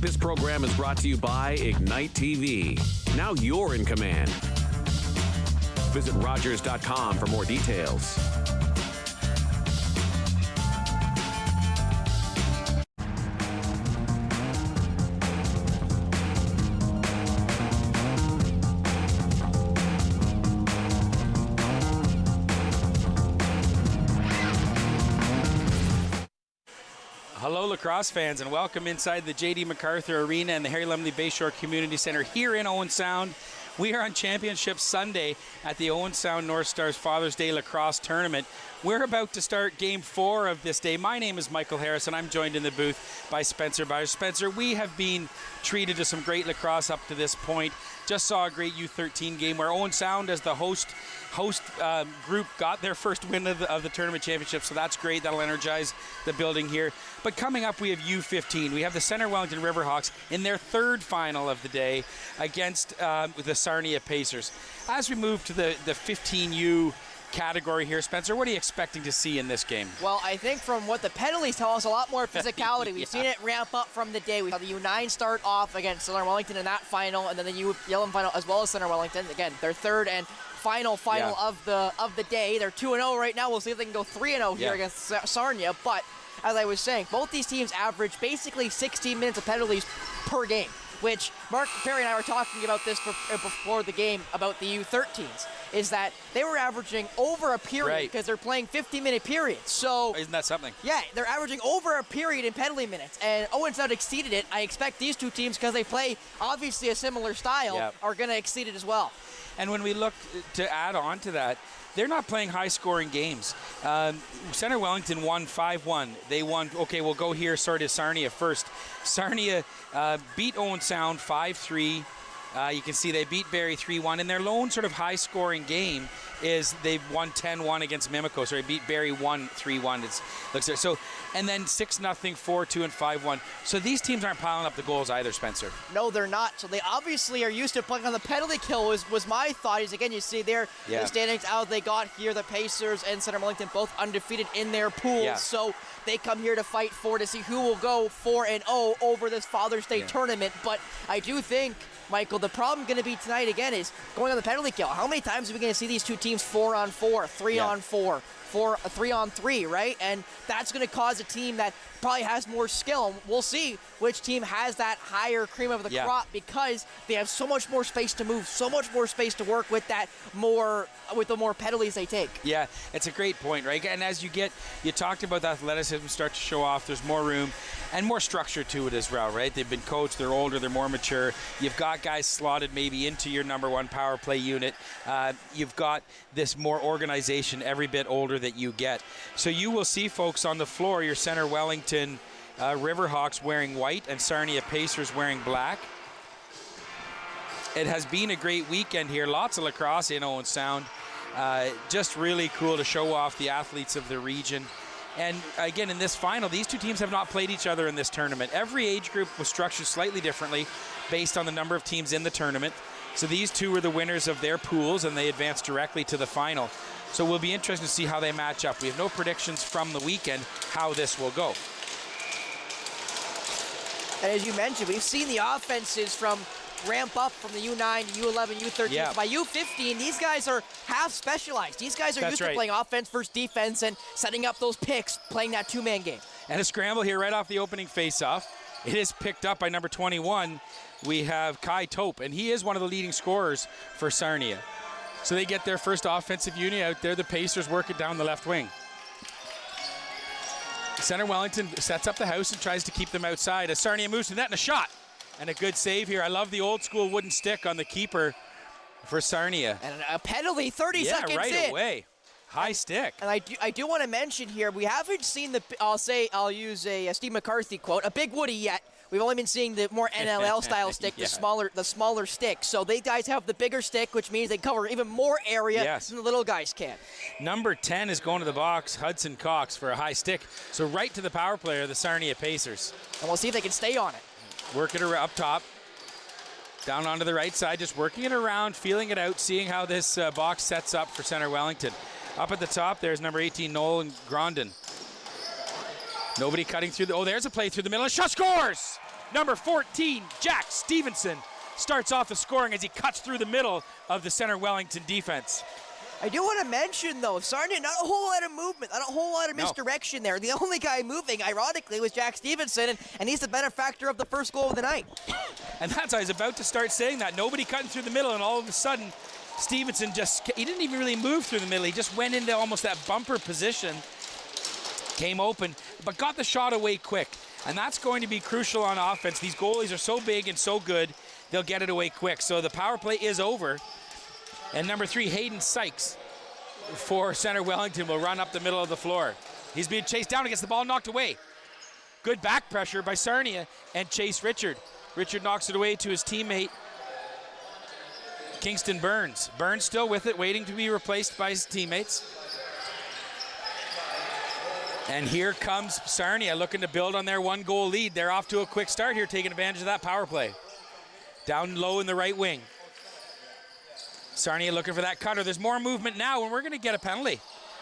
This program is brought to you by Ignite TV. Now you're in command. Visit Rogers.com for more details. Hello, Lacrosse fans, and welcome inside the J.D. MacArthur Arena and the Harry Lumley Bayshore Community Center here in Owen Sound. We are on Championship Sunday at the Owen Sound North Stars Father's Day Lacrosse Tournament. We're about to start Game 4 of this day. My name is Michael Harris, and I'm joined in the booth by Spencer Byers. Spencer, we have been treated to some great lacrosse up to this point. Just saw a great U13 game where Owen Sound, as the host group, got their first win of the tournament championship, so that's great. That'll energize the building here. But coming up, we have U15. We have the Center Wellington Riverhawks in their third final of the day against the Sarnia Pacers. As we move to the 15U category here, Spencer, what are you expecting to see in this game? Well, I think from what the penalties tell us, a lot more physicality. We've seen it ramp up from the day. We saw the U9 start off against Center Wellington in that final, and then the U11 final as well as Center Wellington. Again, their third and final of the day. They're 2-0 right now. We'll see if they can go 3-0 here against Sarnia. But as I was saying, both these teams average basically 16 minutes of penalties per game, which Mark Perry and I were talking about this before the game about the U13s, is that they were averaging over a period because they're playing 50-minute periods. So isn't that something? Yeah, they're averaging over a period in penalty minutes, and Owen Sound exceeded it. I expect these two teams, because they play obviously a similar style, are going to exceed it as well. And when we look to add on to that, they're not playing high-scoring games. Center Wellington won 5-1. They won, okay, we'll go here, sorry, to Sarnia first. Sarnia beat Owen Sound 5-3. You can see they beat Barrie 3-1. And their lone sort of high-scoring game is they've won 10-1 against Mimico. So they beat Barrie 1-3-1. Looks like so, and then 6-0, 4-2, and 5-1. So these teams aren't piling up the goals either, Spencer. No, they're not. So they obviously are used to playing on the penalty kill. Was my thought. Is again, you see there the standings out they got here. The Pacers and Center Wellington both undefeated in their pools. So they come here to fight to see who will go 4-0 over this Father's Day tournament. But I do think, Michael, the problem going to be tonight again is going on the penalty kill. How many times are we going to see these two teams 4-on-4, 3-on-4, 3-on-3, right? And that's going to cause a team that probably has more skill. We'll see which team has that higher cream of the crop, because they have so much more space to move, so much more space to work with the more penalties they take. Yeah, it's a great point, right? And as you talked about the athleticism start to show off, there's more room and more structure to it as well, right? They've been coached, they're older, they're more mature. You've got guys slotted maybe into your number one power play unit. You've got this more organization every bit older that you get. So you will see folks on the floor, your Center Wellington Riverhawks wearing white and Sarnia Pacers wearing black. It has been a great weekend here. Lots of lacrosse in Owen Sound. Just really cool to show off the athletes of the region. And again, in this final, these two teams have not played each other in this tournament. Every age group was structured slightly differently based on the number of teams in the tournament. So these two were the winners of their pools, and they advanced directly to the final. So we'll be interested to see how they match up. We have no predictions from the weekend how this will go. And as you mentioned, we've seen the offenses ramp up from the U9, U11, U13. By U15, these guys are half specialized. These guys are used to playing offense versus defense and setting up those picks, playing that two-man game. And a scramble here right off the opening face-off. It is picked up by number 21. We have Kai Tope, and he is one of the leading scorers for Sarnia. So they get their first offensive unit out there. The Pacers work it down the left wing. Center Wellington sets up the house and tries to keep them outside as Sarnia moves to net and a shot. And a good save here. I love the old school wooden stick on the keeper for Sarnia. And a penalty 30 seconds in. Yeah, right away. High stick. And I do want to mention here, we haven't seen I'll use a Steve McCarthy quote, a big woody yet. We've only been seeing the more NLL style stick, the smaller stick. So they guys have the bigger stick, which means they cover even more area than the little guys can. Number 10 is going to the box, Hudson Cox, for a high stick. So right to the power player, the Sarnia Pacers. And we'll see if they can stay on it. Work it up top. Down onto the right side, just working it around, feeling it out, seeing how this box sets up for Center Wellington. Up at the top, there's number 18, Nolan Grondin. Nobody cutting through there's a play through the middle, and shot scores! Number 14, Jack Stevenson, starts off the scoring as he cuts through the middle of the Center Wellington defense. I do want to mention, though, Sarnia, not a whole lot of movement, not a whole lot of misdirection there. The only guy moving, ironically, was Jack Stevenson, and he's the benefactor of the first goal of the night. And that's, I was about to start saying that. Nobody cutting through the middle, and all of a sudden, Stevenson he didn't even really move through the middle. He just went into almost that bumper position, came open, but got the shot away quick. And that's going to be crucial on offense. These goalies are so big and so good, they'll get it away quick. So the power play is over. And number 3, Hayden Sykes for Center Wellington will run up the middle of the floor. He's being chased down and gets the ball knocked away. Good back pressure by Sarnia and Chase Richard. Richard knocks it away to his teammate, Kingston Burns. Burns still with it, waiting to be replaced by his teammates. And here comes Sarnia looking to build on their 1-goal lead. They're off to a quick start here, taking advantage of that power play. Down low in the right wing. Sarnia looking for that cutter. There's more movement now, and we're going to get a penalty.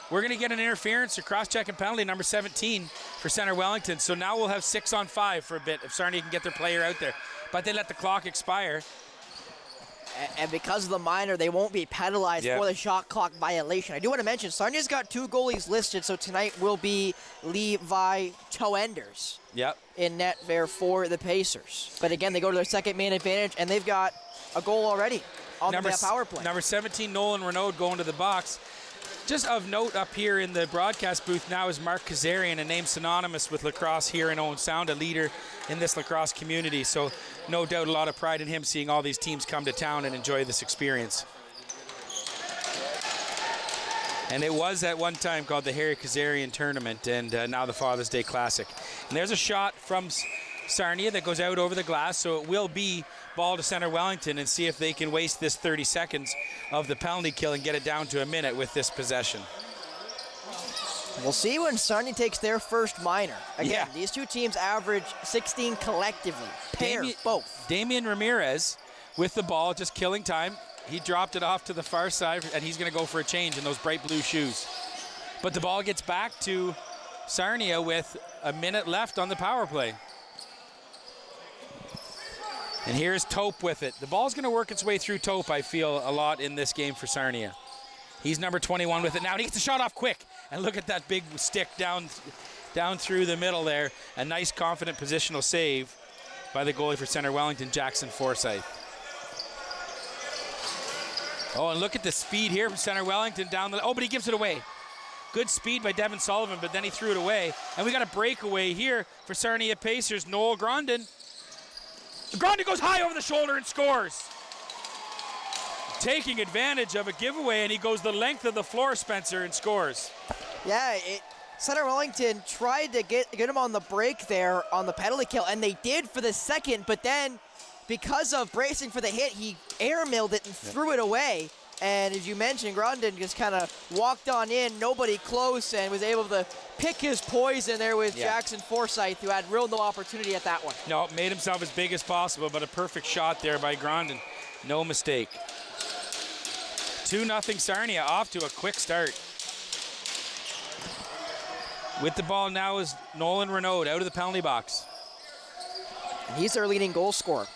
We're going to get an interference, a cross-check and penalty, number 17 for Center Wellington. So now we'll have 6-on-5 for a bit if Sarnia can get their player out there. But they let the clock expire. And because of the minor, they won't be penalized for the shot clock violation. I do want to mention, Sarnia's got 2 goalies listed, so tonight will be Levi Toenders in net there for the Pacers. But again, they go to their second man advantage, and they've got a goal already on the power play. Number 17, Nolan Renaud, going to the box. Just of note up here in the broadcast booth now is Mark Kazarian, a name synonymous with lacrosse here in Owen Sound, a leader in this lacrosse community. So no doubt a lot of pride in him seeing all these teams come to town and enjoy this experience. And it was at one time called the Harry Kazarian Tournament, and now the Father's Day Classic. And there's a shot from Sarnia that goes out over the glass, so it will be ball to Center Wellington, and see if they can waste this 30 seconds of the penalty kill and get it down to a minute with this possession. We'll see when Sarnia takes their first minor. Again, these two teams average 16 collectively. Both. Damian Ramirez with the ball, just killing time. He dropped it off to the far side, and he's going to go for a change in those bright blue shoes. But the ball gets back to Sarnia with a minute left on the power play. And here's Tope with it. The ball's going to work its way through Tope, I feel, a lot in this game for Sarnia. He's number 21 with it now, and he gets the shot off quick. And look at that big stick down through the middle there. A nice, confident positional save by the goalie for Center Wellington, Jackson Forsyth. Oh, and look at the speed here from Center Wellington down the... Oh, but he gives it away. Good speed by Devin Sullivan, but then he threw it away. And we got a breakaway here for Sarnia Pacers, Noel Grondin. Grondin goes high over the shoulder and scores. Taking advantage of a giveaway, and he goes the length of the floor, Spencer, and scores. Yeah, Center Wellington tried to get him on the break there on the penalty kill, and they did for the second, but then because of bracing for the hit, he air-milled it and threw it away. And as you mentioned, Grondin just kind of walked on in, nobody close, and was able to pick his poison there with Jackson Forsyth, who had no opportunity at that one. No, made himself as big as possible, but a perfect shot there by Grondin. No mistake. 2-0 Sarnia, off to a quick start. With the ball now is Nolan Renaud out of the penalty box. And he's their leading goal scorer.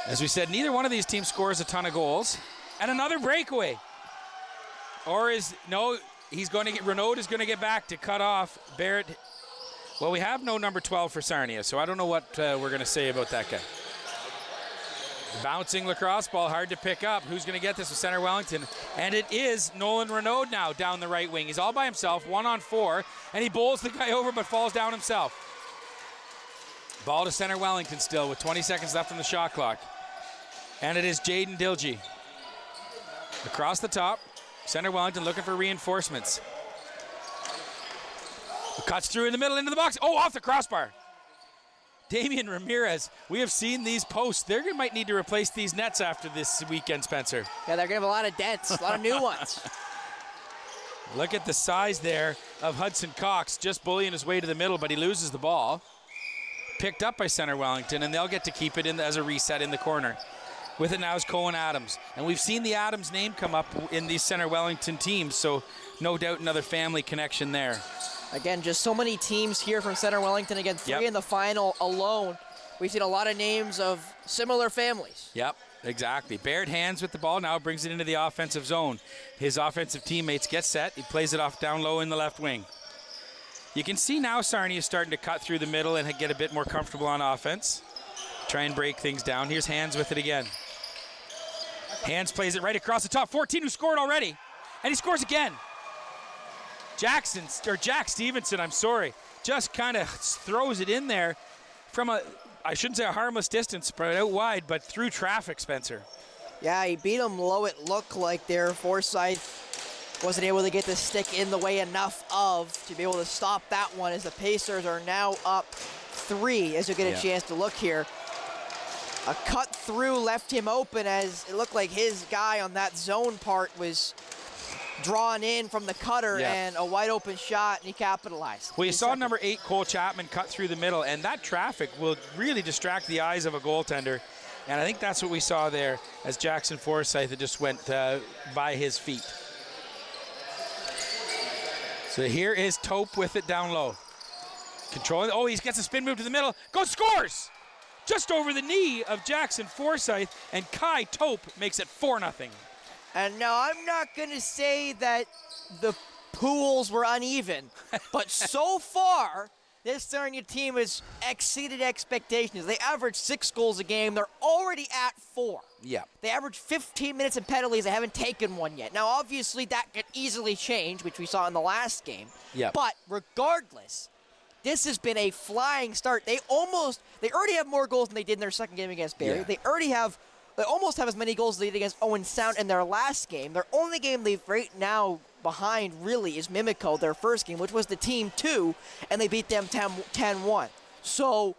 As we said, neither one of these teams scores a ton of goals. And another breakaway. Or Renaud is going to get back to cut off Barrett. Well, we have no number 12 for Sarnia, so I don't know what we're going to say about that guy. Bouncing lacrosse ball, hard to pick up. Who's going to get this with Center Wellington? And it is Nolan Renaud now down the right wing. He's all by himself, 1-on-4, and he bowls the guy over but falls down himself. Ball to Center Wellington still with 20 seconds left on the shot clock. And it is Jaden Dilge. Across the top, Center Wellington looking for reinforcements. Cuts through in the middle into the box. Oh, off the crossbar. Damian Ramirez, we have seen these posts. They might need to replace these nets after this weekend, Spencer. Yeah, they're going to have a lot of dents, a lot of new ones. Look at the size there of Hudson Cox, just bullying his way to the middle, but he loses the ball. Picked up by Center Wellington, and they'll get to keep it in as a reset in the corner. With it now is Cohen Adams. And we've seen the Adams name come up in these Center Wellington teams, so no doubt another family connection there. Again, just so many teams here from Center Wellington. Again, 3 in the final alone. we've seen a lot of names of similar families. Yep, exactly. Bared hands with the ball, now brings it into the offensive zone. His offensive teammates get set. He plays it off down low in the left wing. You can see now Sarnia is starting to cut through the middle and get a bit more comfortable on offense. Try and break things down. Here's Hands with it again. Hands plays it right across the top. 14 who scored already, and he scores again. Jack Stevenson, I'm sorry, just kind of throws it in there from I shouldn't say a harmless distance, but out wide, but through traffic, Spencer. Yeah, he beat him low, it looked like there. Forsyth wasn't able to get the stick in the way enough to be able to stop that one, as the Pacers are now up 3 as you get a chance to look here. A cut through left him open, as it looked like his guy on that zone part was drawn in from the cutter, and a wide open shot, and he capitalized. Well, you saw number 8, Cole Chapman, cut through the middle, and that traffic will really distract the eyes of a goaltender. And I think that's what we saw there as Jackson Forsyth just went by his feet. So here is Taupe with it down low. Controlling. Oh, he gets a spin move to the middle. Goes, scores! Just over the knee of Jackson Forsyth, and Kai Taupe makes it 4-0. And now I'm not going to say that the pools were uneven, but so far, this Sarnia team has exceeded expectations. They average 6 goals a game. They're already at 4. Yeah. They average 15 minutes in penalties. They haven't taken one yet. Now, obviously, that could easily change, which we saw in the last game. Yeah. But regardless, this has been a flying start. They already have more goals than they did in their second game against Barrie. Yeah. They almost have as many goals as they did against Owen Sound in their last game. Their only game they've right now behind really is Mimico, their first game, which was the Team 2, and they beat them 10-1. So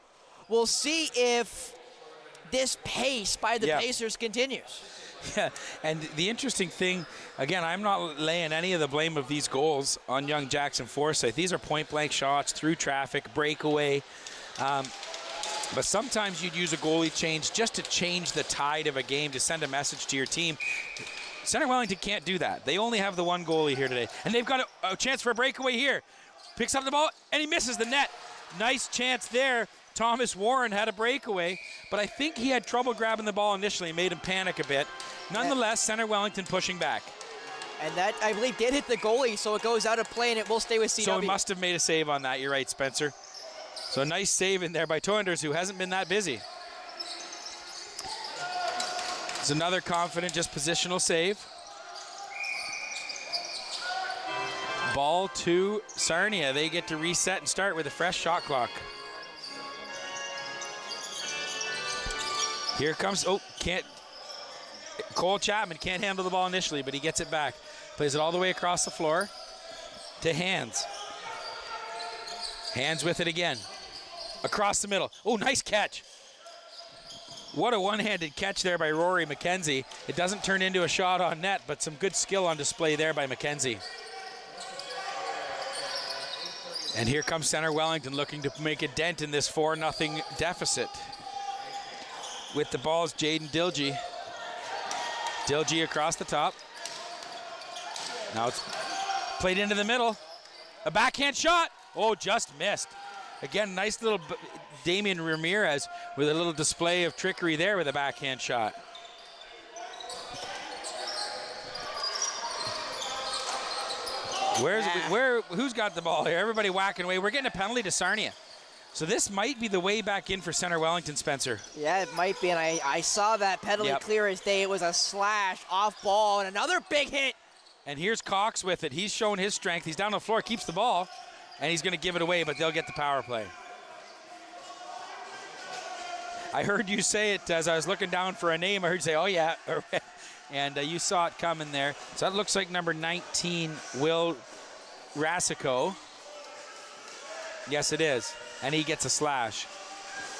we'll see if this pace by the Pacers continues. Yeah, and the interesting thing, again, I'm not laying any of the blame of these goals on young Jackson Forsyth. These are point-blank shots, through traffic, breakaway. But sometimes you'd use a goalie change just to change the tide of a game, to send a message to your team. Center Wellington can't do that. They only have the one goalie here today. And they've got a chance for a breakaway here. Picks up the ball, and he misses the net. Nice chance there. Thomas Warren had a breakaway, but I think he had trouble grabbing the ball initially, made him panic a bit. Nonetheless, Center Wellington pushing back. And that, I believe, did hit the goalie, so it goes out of play, and it will stay with CW. So he must have made a save on that. You're right, Spencer. So a nice save in there by Toenders, who hasn't been that busy. It's another confident, just positional save. Ball to Sarnia. They get to reset and start with a fresh shot clock. Here comes, Cole Chapman can't handle the ball initially, but he gets it back. Plays it all the way across the floor to Hands. Hands with it again. Across the middle. Oh, nice catch. What a one-handed catch there by Rory McKenzie. It doesn't turn into a shot on net, but some good skill on display there by McKenzie. And here comes Center Wellington looking to make a dent in this 4-0 deficit. With the ball is Jaden Dilgey. Dilgey across the top. Now it's played into the middle. A backhand shot. Oh, just missed. Again, nice little Damian Ramirez with a little display of trickery there with a backhand shot. Who's got the ball here? Everybody whacking away. We're getting a penalty to Sarnia. So this might be the way back in for Center Wellington, Spencer. Yeah, it might be, and I saw that penalty clear as day. It was a slash off ball, and another big hit. And here's Cox with it. He's showing his strength. He's down on the floor, keeps the ball, and he's going to give it away, but they'll get the power play. I heard you say it as I was looking down for a name. I heard you say, oh, yeah. And you saw it coming there. So that looks like number 19, Will Rasico. Yes, it is. And he gets a slash.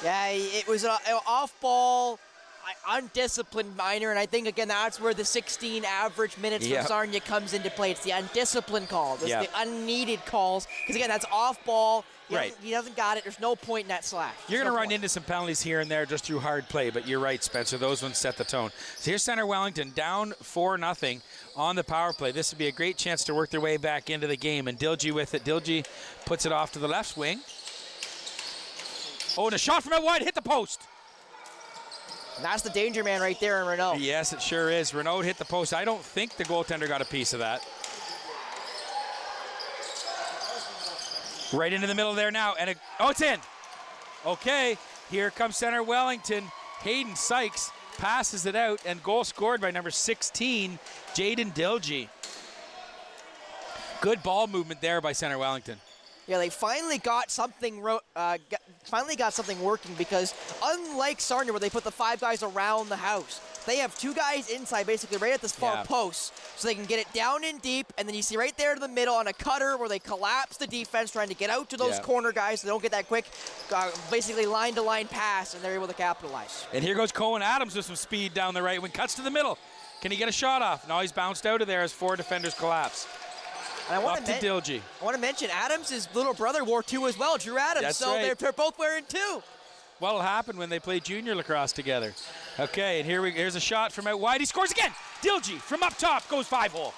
Yeah, it was an off-ball, undisciplined minor, and I think, again, that's where the 16 average minutes from Sarnia comes into play. It's the undisciplined calls. It's the unneeded calls. Because, again, that's off-ball. He doesn't got it. There's no point in that slash. You're going to run into some penalties here and there just through hard play, but you're right, Spencer. Those ones set the tone. So here's Center Wellington down 4-0 on the power play. This would be a great chance to work their way back into the game. And Dilgey with it. Dilgey puts it off to the left wing. Oh, and a shot from out wide hit the post. And that's the danger man right there in Renault. Yes, it sure is. Renault hit the post. I don't think the goaltender got a piece of that. Right into the middle there now. And oh, it's in. Okay, here comes center Wellington. Hayden Sykes passes it out, and goal scored by number 16, Jaden Dilge. Good ball movement there by center Wellington. Yeah, they finally got something working, because unlike Sarnia, where they put the 5 guys around the house, they have 2 guys inside, basically right at this far post, so they can get it down in deep. And then you see right there to the middle on a cutter where they collapse the defense, trying to get out to those corner guys so they don't get that quick, basically line-to-line pass, and they're able to capitalize. And here goes Cohen Adams with some speed down the right wing, cuts to the middle. Can he get a shot off? No, he's bounced out of there as 4 defenders collapse. And I want to Dilge. I want to mention Adams' little brother wore 2 as well, Drew Adams. That's so right. they're both wearing 2. What'll happen when they play junior lacrosse together? Okay, and here's a shot from out wide. He scores again. Dilge from up top goes 5-hole.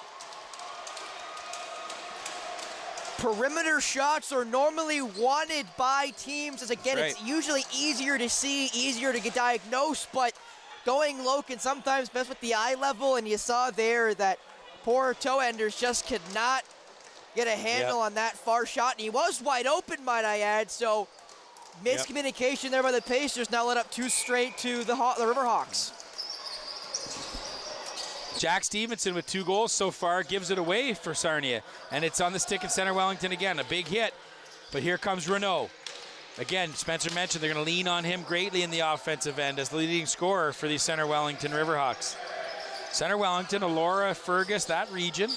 Perimeter shots are normally wanted by teams, as again, right. It's usually easier to see, easier to get diagnosed, but going low can sometimes mess with the eye level, and you saw there that poor toe enders just could not get a handle on that far shot, and he was wide open, might I add, so miscommunication there by the Pacers now led up 2 straight to the Riverhawks. Jack Stevenson with 2 goals so far gives it away for Sarnia, and it's on the stick at center Wellington again. A big hit, but here comes Renault. Again, Spencer mentioned they're going to lean on him greatly in the offensive end as the leading scorer for the center Wellington Riverhawks. Center Wellington, Elora, Fergus, that region.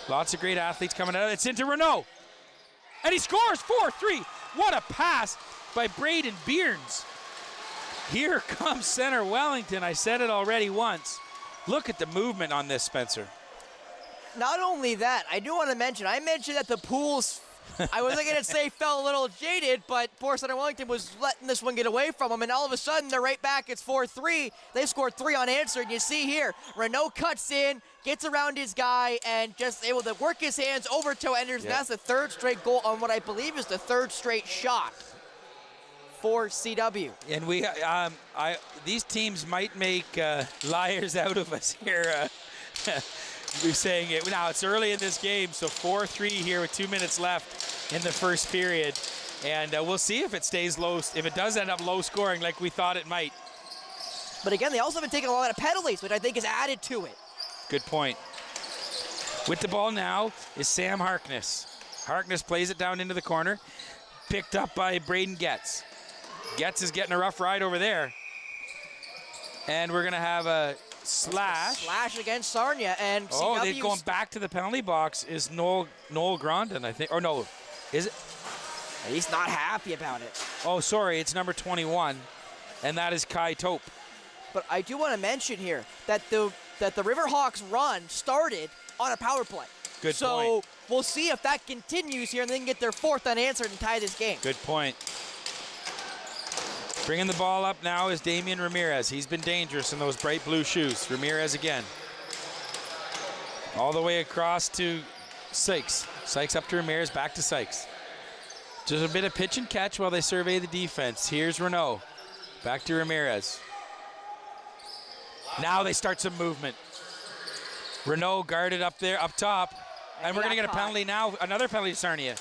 Lots of great athletes coming out. It's into Renault. And he scores 4-3. What a pass by Braden Bearns. Here comes center Wellington. I said it already once. Look at the movement on this, Spencer. Not only that, I do want to mention, I mentioned that the pools, I wasn't going to say felt a little jaded, but poor center Wellington was letting this one get away from them, and all of a sudden they're right back. It's 4-3. They scored 3 unanswered, and you see here, Renault cuts in, gets around his guy, and just able to work his hands over toe enders, and that's the 3rd straight goal on what I believe is the 3rd straight shot for CW. And we, these teams might make liars out of us here. We're saying it. Now, it's early in this game, so 4-3 here with 2 minutes left in the first period. And we'll see if it stays low, if it does end up low scoring like we thought it might. But again, they also have been taking a lot of penalties, which I think is added to it. Good point. With the ball now is Sam Harkness. Harkness plays it down into the corner. Picked up by Braden Getz. Getz is getting a rough ride over there. And we're going to have a slash. Slash against Sarnia. And oh, they're going back to the penalty box is Noel Grondin, I think. Or no, is it? He's not happy about it. Oh, sorry, it's number 21. And that is Kai Tope. But I do want to mention here that the Riverhawks run started on a power play. Good point. So we'll see if that continues here and then get their 4th unanswered and tie this game. Good point. Bringing the ball up now is Damian Ramirez. He's been dangerous in those bright blue shoes. Ramirez again. All the way across to Sykes. Sykes up to Ramirez, back to Sykes. Just a bit of pitch and catch while they survey the defense. Here's Renault. Back to Ramirez. Now they start some movement. Renault guarded up there, up top. And we're going to get a penalty now. Another penalty to Sarnia.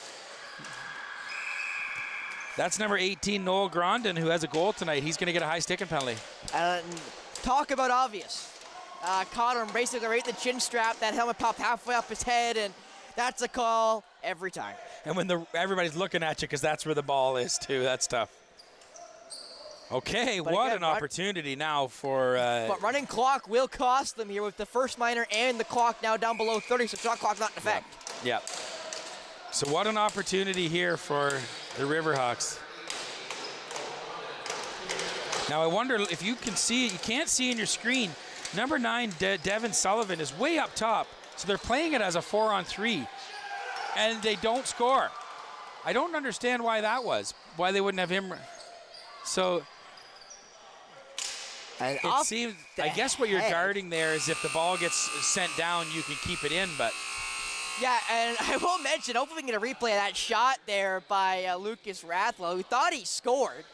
That's number 18, Noel Grondin, who has a goal tonight. He's going to get a high sticking penalty. Talk about obvious. Caught him basically right in the chin strap. That helmet popped halfway up his head, and that's a call every time. And when everybody's looking at you because that's where the ball is, too. That's tough. Okay, but what again, an opportunity now for... but running clock will cost them here with the first minor and the clock now down below 30, so shot clock's not in effect. Yep. So what an opportunity here for the Riverhawks. Now I wonder if you can see, you can't see in your screen, number 9, Devin Sullivan is way up top. So they're playing it as a 4-on-3, and they don't score. I don't understand why that was, why they wouldn't have him. So it seems, I guess what you're guarding there is if the ball gets sent down, you can keep it in, but. Yeah, and I will mention, hopefully we can get a replay of that shot there by Lucas Rathlow, who thought he scored.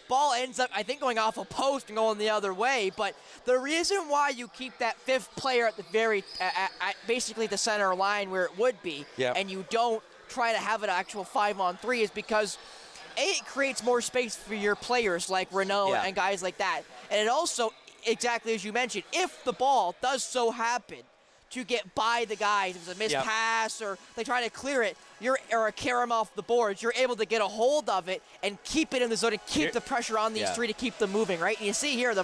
ball ends up, I think, going off a post and going the other way. But the reason why you keep that fifth player at the very, basically the center line where it would be, and you don't try to have an actual 5-on-3 is because it creates more space for your players like Renault and guys like that. And it also, exactly as you mentioned, if the ball does so happen to get by the guys, if it's a missed pass or they try to clear it, or a carry them off the boards, you're able to get a hold of it and keep it in the zone and keep the pressure on these three to keep them moving, right? And you see here he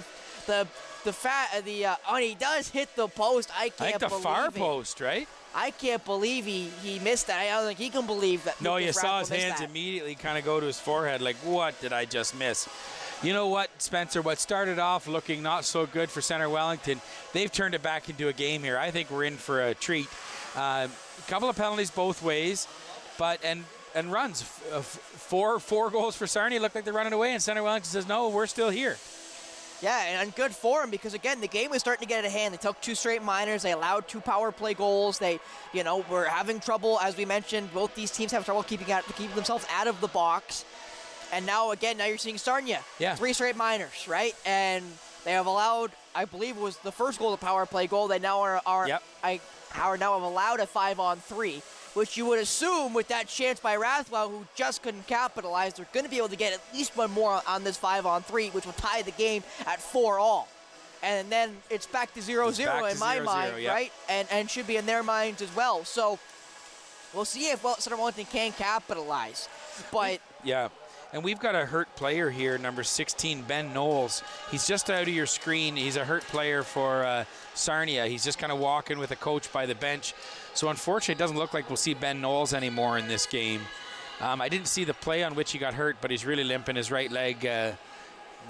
does hit the post. I think the far post, right? I can't believe he missed that. I don't think he can believe that. No, you saw his hands immediately kind of go to his forehead like, what did I just miss? You know what, Spencer, what started off looking not so good for Center Wellington, they've turned it back into a game here. I think we're in for a treat. A couple of penalties both ways, but and runs. Four goals for Sarnia. Look like they're running away, and Center Wellington says, no, we're still here. Yeah, and good for them because, again, the game was starting to get out of hand. They took 2 straight minors. They allowed 2 power play goals. They, were having trouble, as we mentioned. Both these teams have trouble keeping themselves out of the box. And now you're seeing Sarnia. 3 straight minors, right? And they have allowed, I believe it was the first goal, the power play goal. They now are now have allowed a 5-on-3, which you would assume with that chance by Rathwell, who just couldn't capitalize, they're going to be able to get at least one more on this 5-on-3, which will tie the game at 4-all. And then it's back to 0-0 in my mind, right? And should be in their minds as well. So we'll see if Center Wellington can capitalize. But and we've got a hurt player here, number 16, Ben Knowles. He's just out of your screen. He's a hurt player for Sarnia. He's just kind of walking with a coach by the bench. So unfortunately, it doesn't look like we'll see Ben Knowles anymore in this game. I didn't see the play on which he got hurt, but he's really limping his right leg,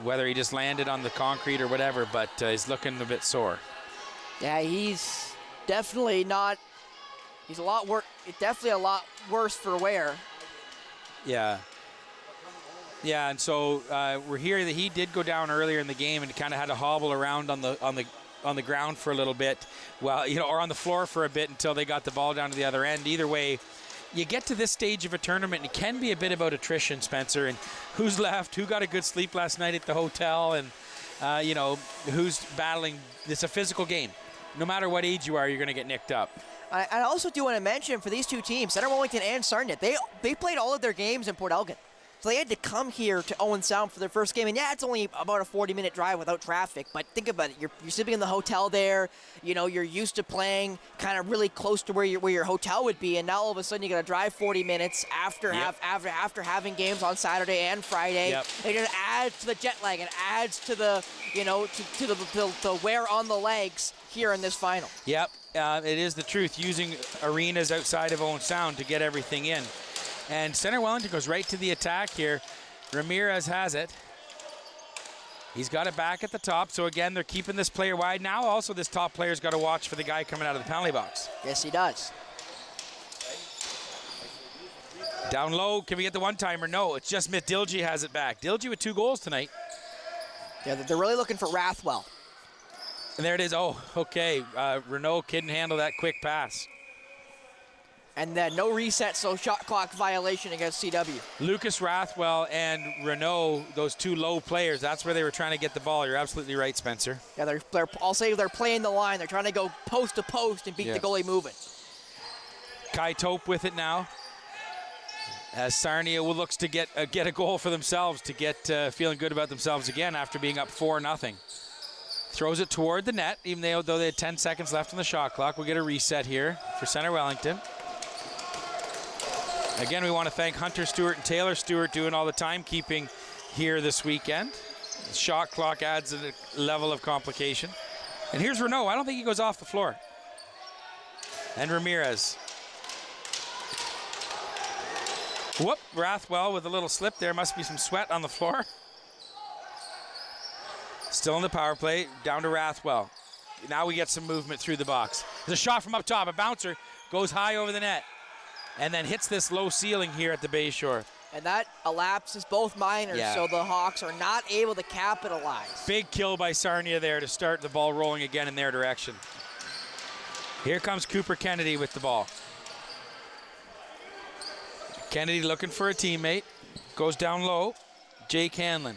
whether he just landed on the concrete or whatever, but he's looking a bit sore. Yeah, he's definitely not. He's definitely a lot worse for wear. Yeah. Yeah, and so we're here that he did go down earlier in the game and kind of had to hobble around on the ground for a little bit, or on the floor for a bit until they got the ball down to the other end. Either way, you get to this stage of a tournament, and it can be a bit about attrition, Spencer, and who's left, who got a good sleep last night at the hotel, and who's battling. It's a physical game. No matter what age you are, you're going to get nicked up. I also do want to mention for these two teams, Center Wellington and Sarnia, they played all of their games in Port Elgin. So they had to come here to Owen Sound for their first game. And yeah, it's only about a 40-minute drive without traffic. But think about it. You're sleeping in the hotel there. You're used to playing kind of really close to where your hotel would be. And now all of a sudden you got to drive 40 minutes after having games on Saturday and Friday. And it adds to the jet lag. It adds to the to the wear on the legs here in this final. Yep, it is the truth. Using arenas outside of Owen Sound to get everything in. And Center Wellington goes right to the attack here. Ramirez has it. He's got it back at the top. So, again, they're keeping this player wide. Now, also, this top player's got to watch for the guy coming out of the penalty box. Yes, he does. Down low. Can we get the one-timer? No, it's just Smith. Dilgy has it back. Dilgy with 2 goals tonight. Yeah, they're really looking for Rathwell. And there it is. Oh, okay. Renault couldn't handle that quick pass. And then no reset, so shot clock violation against CW. Lucas Rathwell and Renault, those 2 low players, that's where they were trying to get the ball. You're absolutely right, Spencer. Yeah, I'll say they're playing the line. They're trying to go post to post and beat the goalie moving. Kai Tope with it now. As Sarnia looks to get a goal for themselves, to get feeling good about themselves again after being up 4-0. Throws it toward the net, even though they had 10 seconds left on the shot clock. We'll get a reset here for Center Wellington. Again, we want to thank Hunter Stewart and Taylor Stewart doing all the timekeeping here this weekend. The shot clock adds a level of complication. And here's Renault. I don't think he goes off the floor. And Ramirez. Whoop, Rathwell with a little slip there. Must be some sweat on the floor. Still in the power play, down to Rathwell. Now we get some movement through the box. There's a shot from up top. A bouncer goes high over the net. And then hits this low ceiling here at the Bayshore. And that elapses both minors, so the Hawks are not able to capitalize. Big kill by Sarnia there to start the ball rolling again in their direction. Here comes Cooper Kennedy with the ball. Kennedy looking for a teammate. Goes down low. Jake Hanlon.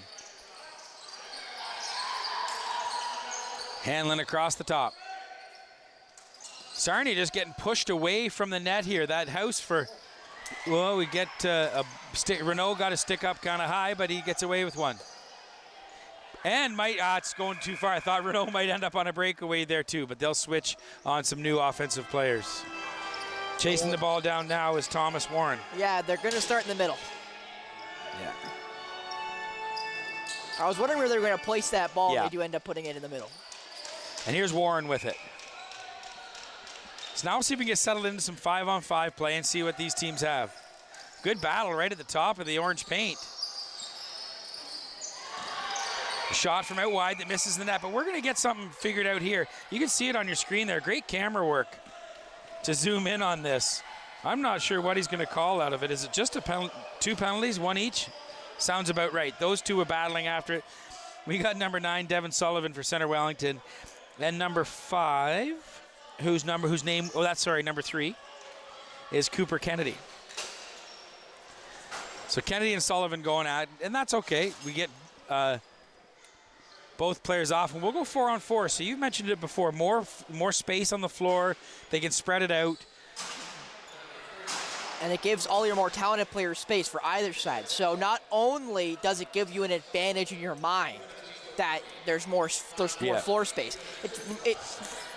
Hanlon across the top. Sarnia just getting pushed away from the net here. That house for, well, we get a stick. Renault got a stick up kind of high, but he gets away with one. And it's going too far. I thought Renault might end up on a breakaway there too, but they'll switch on some new offensive players. Chasing the ball down now is Thomas Warren. Yeah, they're going to start in the middle. Yeah. I was wondering where they were going to place that ball. Yeah. They do end up putting it in the middle. And here's Warren with it. So now we'll see if we can get settled into some 5-on-5 play and see what these teams have. Good battle right at the top of the orange paint. A shot from out wide that misses the net, but we're going to get something figured out here. You can see it on your screen there. Great camera work to zoom in on this. I'm not sure what he's going to call out of it. Is it just two penalties, one each? Sounds about right. Those two are battling after it. We got number 9, Devin Sullivan for Center Wellington, and number 5, number 3 is Cooper Kennedy. So Kennedy and Sullivan going at, and that's okay. We get both players off, and we'll go 4-on-4. So you've mentioned it before. More space on the floor. They can spread it out. And it gives all your more talented players space for either side. So not only does it give you an advantage in your mind that there's more floor space, it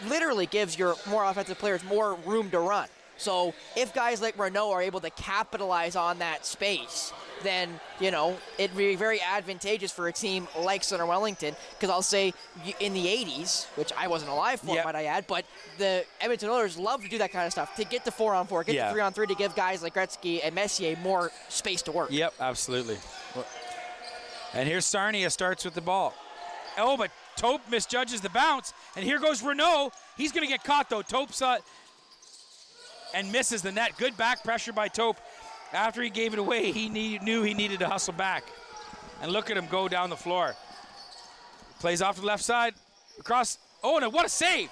literally gives your more offensive players more room to run. So if guys like Renault are able to capitalize on that space, then, it'd be very advantageous for a team like Center Wellington, because I'll say in the 80s, which I wasn't alive for, might I add, but the Edmonton Oilers love to do that kind of stuff, to get to 4-on-4, get to 3-on-3, to give guys like Gretzky and Messier more space to work. Yep, absolutely. And here's Sarnia starts with the ball. Oh, but Taupe misjudges the bounce, and here goes Renault. He's going to get caught, though. Taupe saw it and misses the net. Good back pressure by Taupe. After he gave it away, he knew he needed to hustle back. And look at him go down the floor. Plays off to the left side. Across. Oh, no, what a save.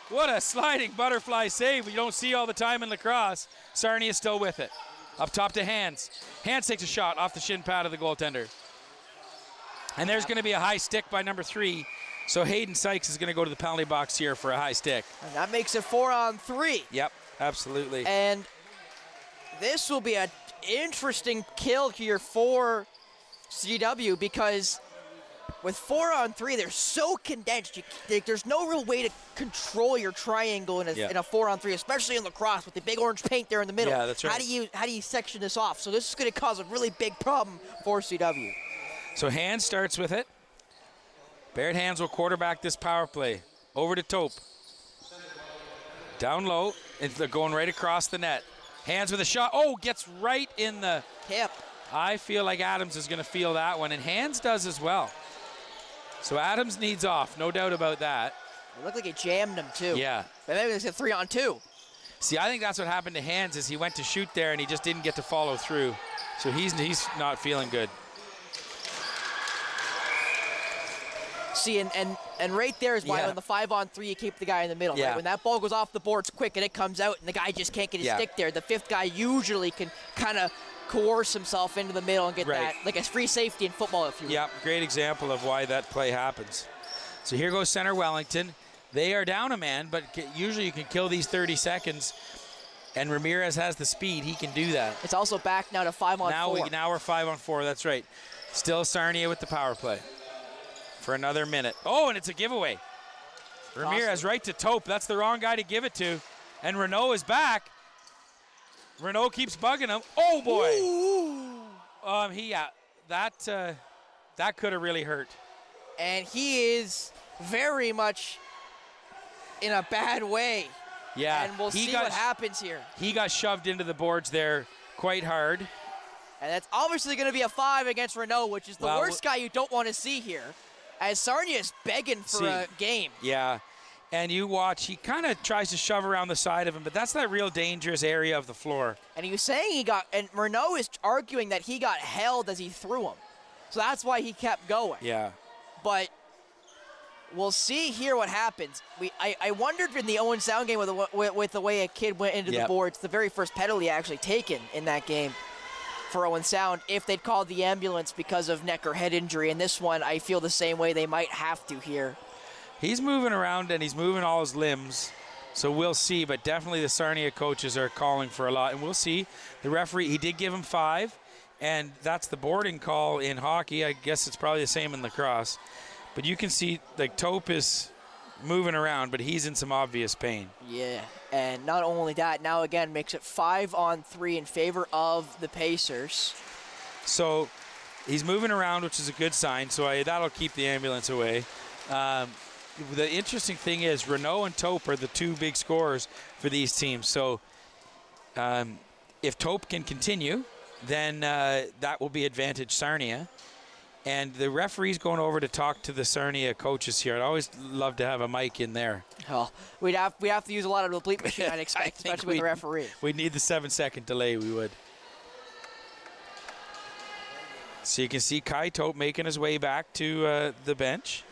What a sliding butterfly save you don't see all the time in lacrosse. Sarnia still with it. Up top to Hands. Hands takes a shot off the shin pad of the goaltender. And there's going to be a high stick by number 3. So Hayden Sykes is going to go to the penalty box here for a high stick. And that makes it 4-on-3. Yep, absolutely. And this will be an interesting kill here for CW, because with 4-on-3, they're so condensed. There's no real way to control your triangle in a 4-on-3, especially in lacrosse with the big orange paint there in the middle. Yeah, that's right. How do you section this off? So this is going to cause a really big problem for CW. So Hands starts with it. Barrett Hands will quarterback this power play. Over to Taupe. Down low. They're going right across the net. Hands with a shot. Oh, gets right in the hip. I feel like Adams is going to feel that one, and Hands does as well. So Adams needs off, no doubt about that. It looked like he jammed him, too. Yeah. But maybe it's a 3-on-2. See, I think that's what happened to Hands, is he went to shoot there, and he just didn't get to follow through. So he's not feeling good. See, and right there is why on the 5-on-3 you keep the guy in the middle. Yeah. Right? When that ball goes off the boards quick and it comes out and the guy just can't get his stick there, the 5th guy usually can kind of coerce himself into the middle and get that, like a free safety in football, if you will. Yeah, great example of why that play happens. So here goes Center Wellington. They are down a man, but usually you can kill these 30 seconds. And Ramirez has the speed. He can do that. It's also back now to 5-on-4. Now we're 5-on-4. That's right. Still Sarnia with the power play for another minute. Oh, and it's a giveaway. Ramirez right to Taupe. That's the wrong guy to give it to. And Renault is back. Renault keeps bugging him. Oh, boy. Ooh. That could have really hurt. And he is very much in a bad way. Yeah. And we'll see what happens here. He got shoved into the boards there quite hard. And that's obviously going to be a 5 against Renault, which is the worst guy you don't want to see here, as Sarnia is begging for a game. Yeah. And you watch, he kind of tries to shove around the side of him, but that's that real dangerous area of the floor. And he was saying and Renault is arguing that he got held as he threw him. So that's why he kept going. Yeah. But we'll see here what happens. I wondered in the Owen Sound game with the way a kid went into the boards, the very first penalty actually taken in that game for Owen Sound, if they'd called the ambulance because of neck or head injury. And this one, I feel the same way. They might have to here. He's moving around, and he's moving all his limbs. So we'll see, but definitely the Sarnia coaches are calling for a lot, and we'll see. The referee, he did give him 5, and that's the boarding call in hockey. I guess it's probably the same in lacrosse. But you can see, like, Tope is moving around, but he's in some obvious pain. Yeah, and not only that, now again makes it 5-on-3 in favor of the Pacers. So he's moving around, which is a good sign, so that'll keep the ambulance away. The interesting thing is Renault and Tope are the 2 big scorers for these teams. So if Tope can continue, then that will be advantage Sarnia. And the referee's going over to talk to the Sarnia coaches here. I'd always love to have a mic in there. Oh, we have to use a lot of the bleep machine, I'd expect, especially with the referee. We'd need the 7-second delay, we would. So you can see Kai Tope making his way back to the bench.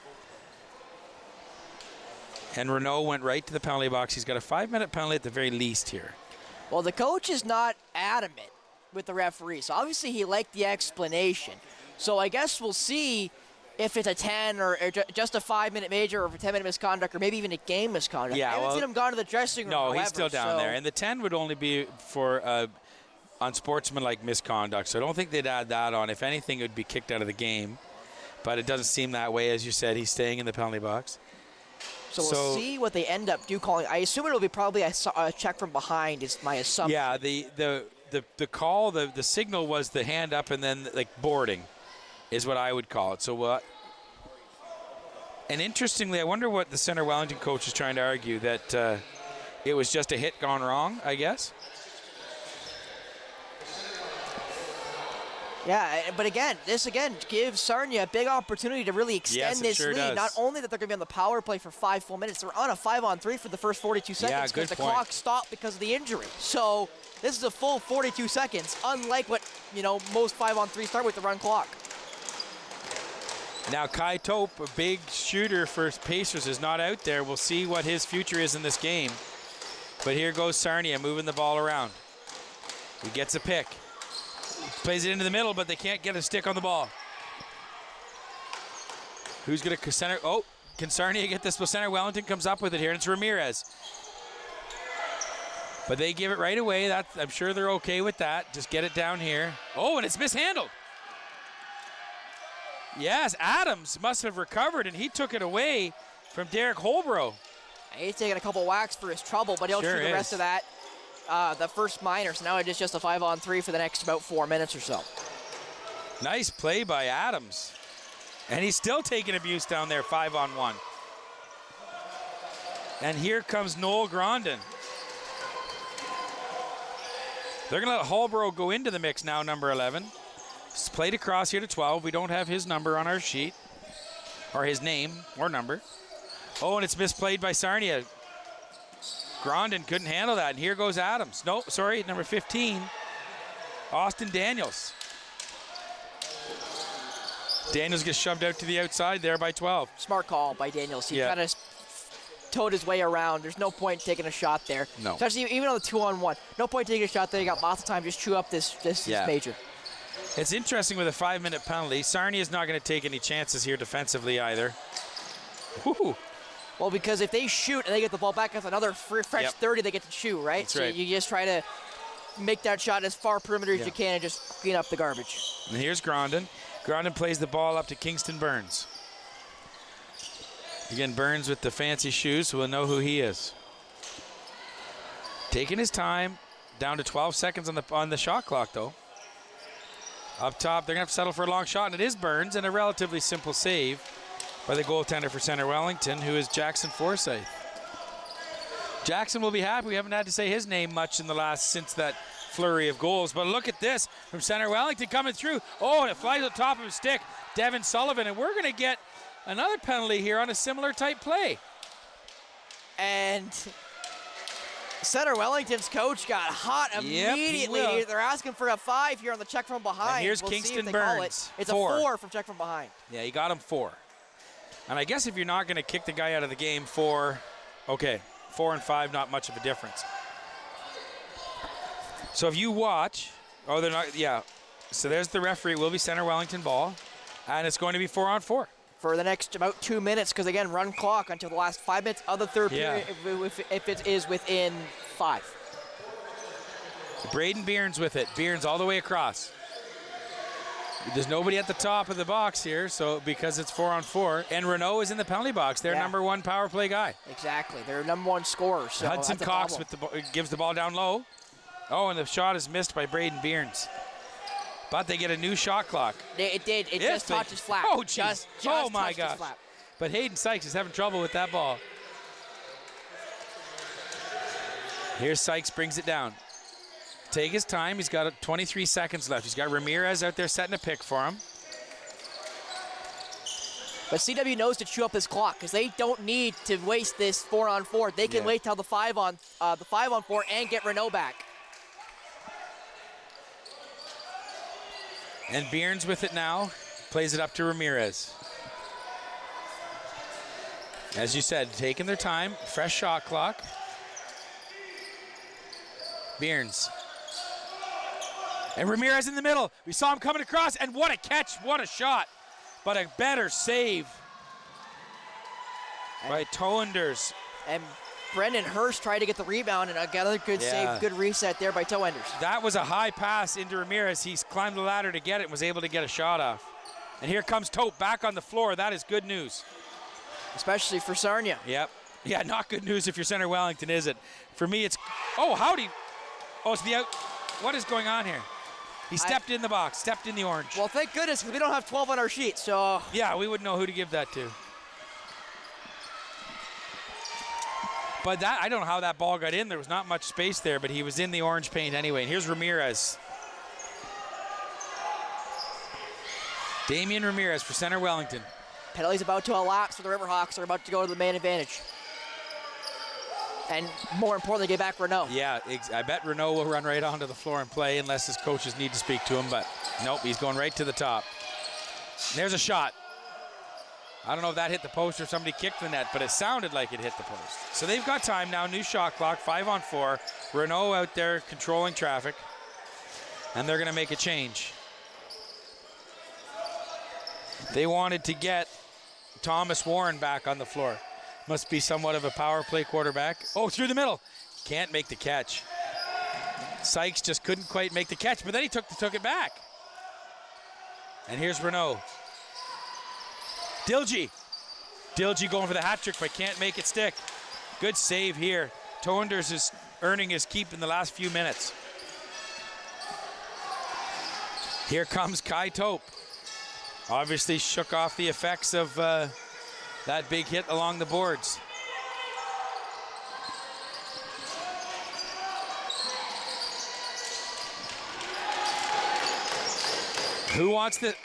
And Renault went right to the penalty box. He's got a 5-minute penalty at the very least here. Well, the coach is not adamant with the referee, so obviously he liked the explanation. So I guess we'll see if it's a 10 or just a 5-minute major or a 10-minute misconduct or maybe even a game misconduct. Yeah, I haven't seen him gone to the dressing room. No, however, he's still down there. And the 10 would only be for unsportsmanlike misconduct. So I don't think they'd add that on. If anything, it would be kicked out of the game. But it doesn't seem that way. As you said, he's staying in the penalty box. So we'll see what they end up calling. I assume it'll be probably a check from behind is my assumption. Yeah, the call, the signal was the hand up and then like boarding is what I would call it. So and interestingly, I wonder what the Center Wellington coach is trying to argue, that it was just a hit gone wrong, I guess. Yeah, but again, this gives Sarnia a big opportunity to really extend this sure lead. Does. Not only that they're going to be on the power play for 5 full minutes, they're on a 5-on-3 for the first 42 seconds because the clock stopped because of the injury. So this is a full 42 seconds, unlike what most 5-on-3 start with the run clock. Now Kai Tope, a big shooter for Pacers, is not out there. We'll see what his future is in this game. But here goes Sarnia moving the ball around. He gets a pick. Plays it into the middle, but they can't get a stick on the ball. Who's going to center? Oh, can Sarnia get this? Well, Center Wellington comes up with it here, and it's Ramirez. But they give it right away. I'm sure they're okay with that. Just get it down here. Oh, and it's mishandled. Yes, Adams must have recovered, and he took it away from Derek Holbrook. He's taking a couple whacks for his trouble, but he'll shoot the rest of that. The first minor, so now it is just a 5-on-3 for the next about 4 minutes or so. Nice play by Adams. And he's still taking abuse down there, 5-on-1. And here comes Noel Grondin. They're going to let Holbrook go into the mix now, number 11. It's played across here to 12. We don't have his number on our sheet, or his name or number. Oh, and it's misplayed by Sarnia. Grondin couldn't handle that, and here goes Adams. No, sorry, number 15, Austin Daniels. Daniels gets shoved out to the outside there by 12. Smart call by Daniels. He kind of towed his way around. There's no point taking a shot there. No. Especially even on the 2-on-1. No point taking a shot there. You got lots of time. Just chew up this major. It's interesting with a 5-minute penalty. Sarnia's not going to take any chances here defensively either. Woo-hoo. Well, because if they shoot and they get the ball back, that's another fresh 30 they get to chew, right? That's right. You just try to make that shot as far perimeter as you can and just clean up the garbage. And here's Grondin. Grondin plays the ball up to Kingston Burns. Again, Burns with the fancy shoes, so we'll know who he is. Taking his time, down to 12 seconds on the shot clock, though. Up top, they're going to have to settle for a long shot, and it is Burns, and a relatively simple save by the goaltender for Center Wellington, who is Jackson Forsyth. Jackson will be happy. We haven't had to say his name much since that flurry of goals. But look at this from Center Wellington coming through. Oh, and it flies on top of his stick. Devin Sullivan, and we're going to get another penalty here on a similar type play. And Center Wellington's coach got hot immediately. Yep, they're asking for a 5 here on the check from behind. And here's Kingston Burns. It's 4 from check from behind. Yeah, he got him 4. And I guess if you're not going to kick the guy out of the game, 4 and 5, not much of a difference. So if you watch, so there's the referee. It will be Center Wellington ball, and it's going to be 4-on-4. for the next about 2 minutes, because again, run clock until the last 5 minutes of the third period if it is within 5. Braden Behrens with it. Behrens all the way across. There's nobody at the top of the box here, so because it's 4-on-4, and Renault is in the penalty box. Their number 1 power play guy. Exactly, their number 1 scorer. So Hudson Cox gives the ball down low. Oh, and the shot is missed by Braden Behrens. But they get a new shot clock. It did. It just touches flat. Oh, jeez. Oh, my gosh. Flat. But Hayden Sykes is having trouble with that ball. Here's Sykes, brings it down. Take his time. He's got 23 seconds left. He's got Ramirez out there setting a pick for him. But CW knows to chew up this clock because they don't need to waste this 4-on-4. They can wait till the 5-on-4 and get Renault back. And Behrens with it now. Plays it up to Ramirez. As you said, taking their time. Fresh shot clock. Behrens. And Ramirez in the middle. We saw him coming across, and what a catch, what a shot. But a better save by Toenders. And Brendan Hurst tried to get the rebound, and another good save, good reset there by Toenders. That was a high pass into Ramirez. He's climbed the ladder to get it and was able to get a shot off. And here comes Tope back on the floor. That is good news. Especially for Sarnia. Yep. Yeah, not good news if you're Center Wellington, is it? For me, it's... Oh, howdy. Oh, it's the out... What is going on here? He stepped in the box, stepped in the orange. Well, thank goodness, because we don't have 12 on our sheet, so... Yeah, we wouldn't know who to give that to. But that, I don't know how that ball got in. There was not much space there, but he was in the orange paint anyway. And here's Ramirez. Damian Ramirez for Center Wellington. Penalty's about to elapse for the Riverhawks. They're about to go to the main advantage. And more importantly, get back Renault. Yeah, I bet Renault will run right onto the floor and play unless his coaches need to speak to him, but nope, he's going right to the top. There's a shot. I don't know if that hit the post or somebody kicked the net, but it sounded like it hit the post. So they've got time now, new shot clock, 5-on-4. Renault out there controlling traffic, and they're going to make a change. They wanted to get Thomas Warren back on the floor. Must be somewhat of a power play quarterback. Oh, through the middle. Can't make the catch. Sykes just couldn't quite make the catch, but then he took it back. And here's Renault. Dilgy going for the hat trick, but can't make it stick. Good save here. Toenders is earning his keep in the last few minutes. Here comes Kai Tope. Obviously shook off the effects of that big hit along the boards. Who wants the...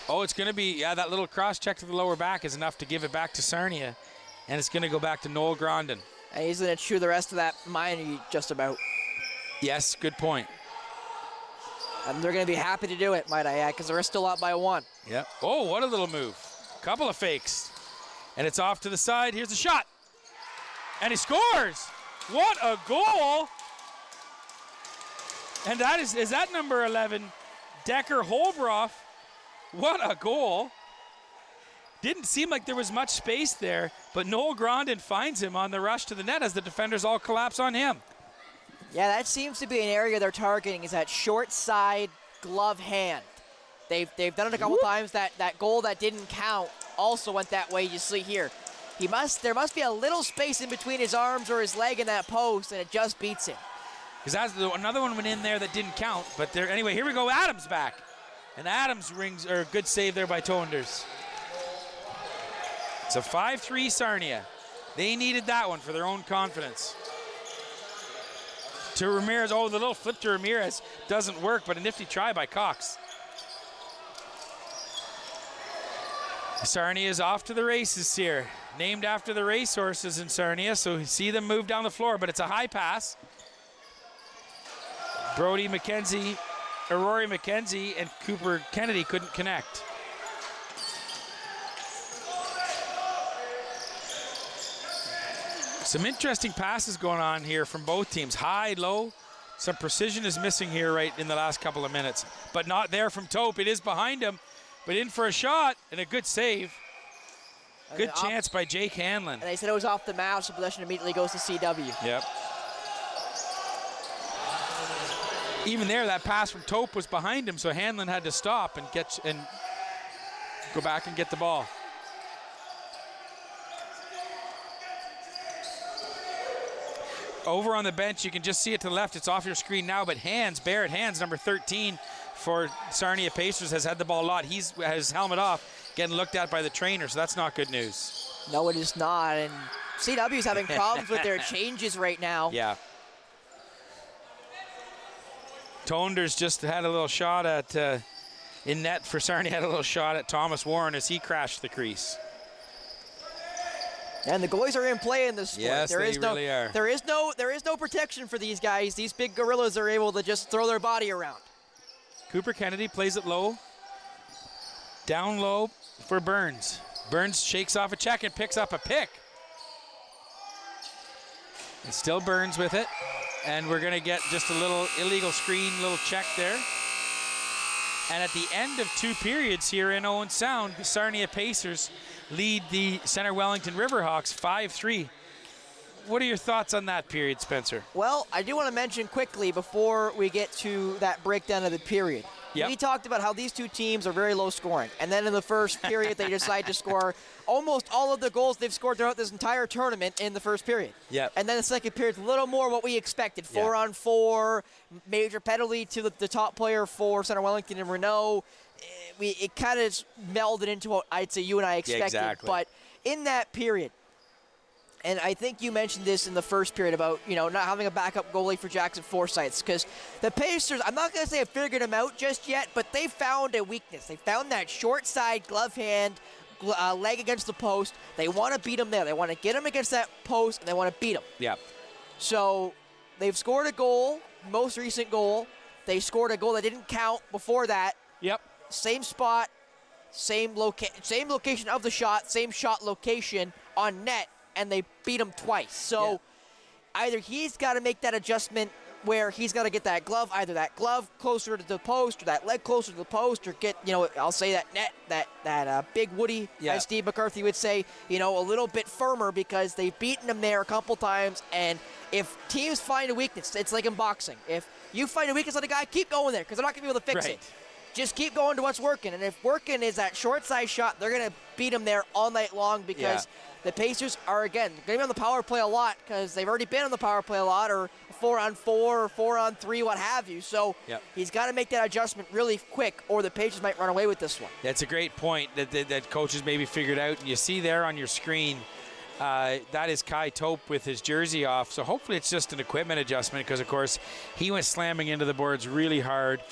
Oh, it's going to be, that little cross check to the lower back is enough to give it back to Sarnia. And it's going to go back to Noel Grondin. And he's going to chew the rest of that minor just about. Yes, good point. And they're going to be happy to do it, might I add, because they're still up by 1. Yep. Oh, what a little move. Couple of fakes. And it's off to the side. Here's the shot. And he scores. What a goal. And that is that number 11, Decker Holbroff. What a goal. Didn't seem like there was much space there, but Noel Grondin finds him on the rush to the net as the defenders all collapse on him. Yeah, that seems to be an area they're targeting, is that short side glove hand. They've done it a couple times. That goal that didn't count also went that way. You see here. There must be a little space in between his arms or his leg and that post, and it just beats him. Because another one went in there that didn't count. But anyway, here we go. Adams back. And Adams good save there by Toenders. It's a 5-3 Sarnia. They needed that one for their own confidence. To Ramirez. Oh, the little flip to Ramirez doesn't work, but a nifty try by Cox. Sarnia is off to the races here. Named after the racehorses in Sarnia, so you see them move down the floor, but it's a high pass. Rory McKenzie and Cooper Kennedy couldn't connect. Some interesting passes going on here from both teams. High, low. Some precision is missing here right in the last couple of minutes, but not there from Tope. It is behind him. but in for a shot and a good save. Good chance by Jake Hanlon. And they said it was off the mound, so possession immediately goes to CW. Yep. Even there, that pass from Tope was behind him, so Hanlon had to stop and go back and get the ball. Over on the bench, you can just see it to the left. It's off your screen now, but Barrett Hands, number 13 for Sarnia Pacers, has had the ball a lot. He's has his helmet off, getting looked at by the trainer, so that's not good news. No, it is not, and CW's having problems with their changes right now. Yeah. Tonder's just had a little shot at, in net for Sarnia, had a little shot at Thomas Warren as he crashed the crease. And the goalies are in play in this sport. Yes, they really are. There is no protection for these guys. These big gorillas are able to just throw their body around. Cooper Kennedy plays it low. Down low for Burns. Burns shakes off a check and picks up a pick. And still Burns with it. And we're going to get just a little illegal screen, little check there. And at the end of 2 periods here in Owen Sound, the Sarnia Pacers lead the Center Wellington Riverhawks 5-3. What are your thoughts on that period, Spencer? Well, I do want to mention quickly before we get to that breakdown of the period. Yep. We talked about how these two teams are very low scoring. And then in the first period, they decide to score almost all of the goals they've scored throughout this entire tournament in the first period. Yep. And then the second period, a little more what we expected. 4-on-4, major penalty to the top player for Center Wellington and Renault. It kind of melded into what I'd say you and I expected. Yeah, exactly. But in that period, and I think you mentioned this in the first period about, not having a backup goalie for Jackson Forsyth, because the Pacers, I'm not going to say have figured him out just yet, but they found a weakness. They found that short side glove hand, leg against the post. They want to beat him there. They want to get him against that post, and they want to beat him. Yeah. So they've scored a goal, most recent goal. They scored a goal that didn't count before that. Yep. Same spot, same location of the shot, same shot location on net, and they beat him twice. So either he's got to make that adjustment where he's got to get that glove, either that glove closer to the post or that leg closer to the post, or get, I'll say that net, that big woody, as Steve McCarthy would say, a little bit firmer, because they've beaten him there a couple times. And if teams find a weakness, it's like in boxing. If you find a weakness on a guy, keep going there, because they're not going to be able to fix it. Just keep going to what's working. And if working is that short side shot, they're going to beat him there all night long, because the Pacers are, again, going to be on the power play a lot, because they've already been on the power play a lot, or 4-on-4 or 4-on-3, what have you. So he's got to make that adjustment really quick, or the Pacers might run away with this one. That's a great point that coaches maybe figured out. And you see there on your screen, that is Kai Tope with his jersey off. So hopefully it's just an equipment adjustment, because, of course, he went slamming into the boards really hard.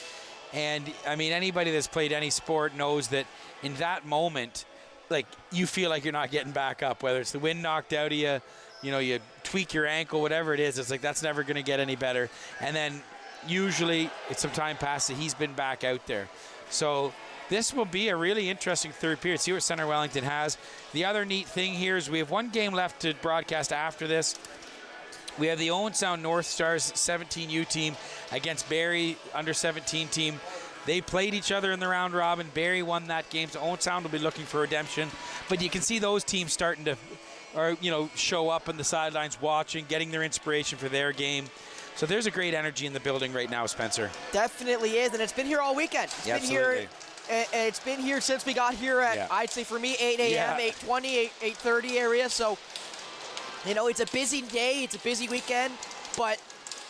And, I mean, anybody that's played any sport knows that in that moment, like, you feel like you're not getting back up, whether it's the wind knocked out of you, you tweak your ankle, whatever it is. It's like, that's never going to get any better. And then usually it's some time passes, he's been back out there. So this will be a really interesting third period. See what Center Wellington has. The other neat thing here is we have one game left to broadcast after this. We have the Owen Sound North Stars 17U team against Barrie under-17 team. They played each other in the round robin. Barrie won that game, so Owen Sound will be looking for redemption. But you can see those teams starting to, show up on the sidelines watching, getting their inspiration for their game. So there's a great energy in the building right now, Spencer. Definitely is, and it's been here all weekend. It's been here since we got here at, I'd say for me, 8 a.m., 8:20, 8:30 area. So, it's a busy day, it's a busy weekend, but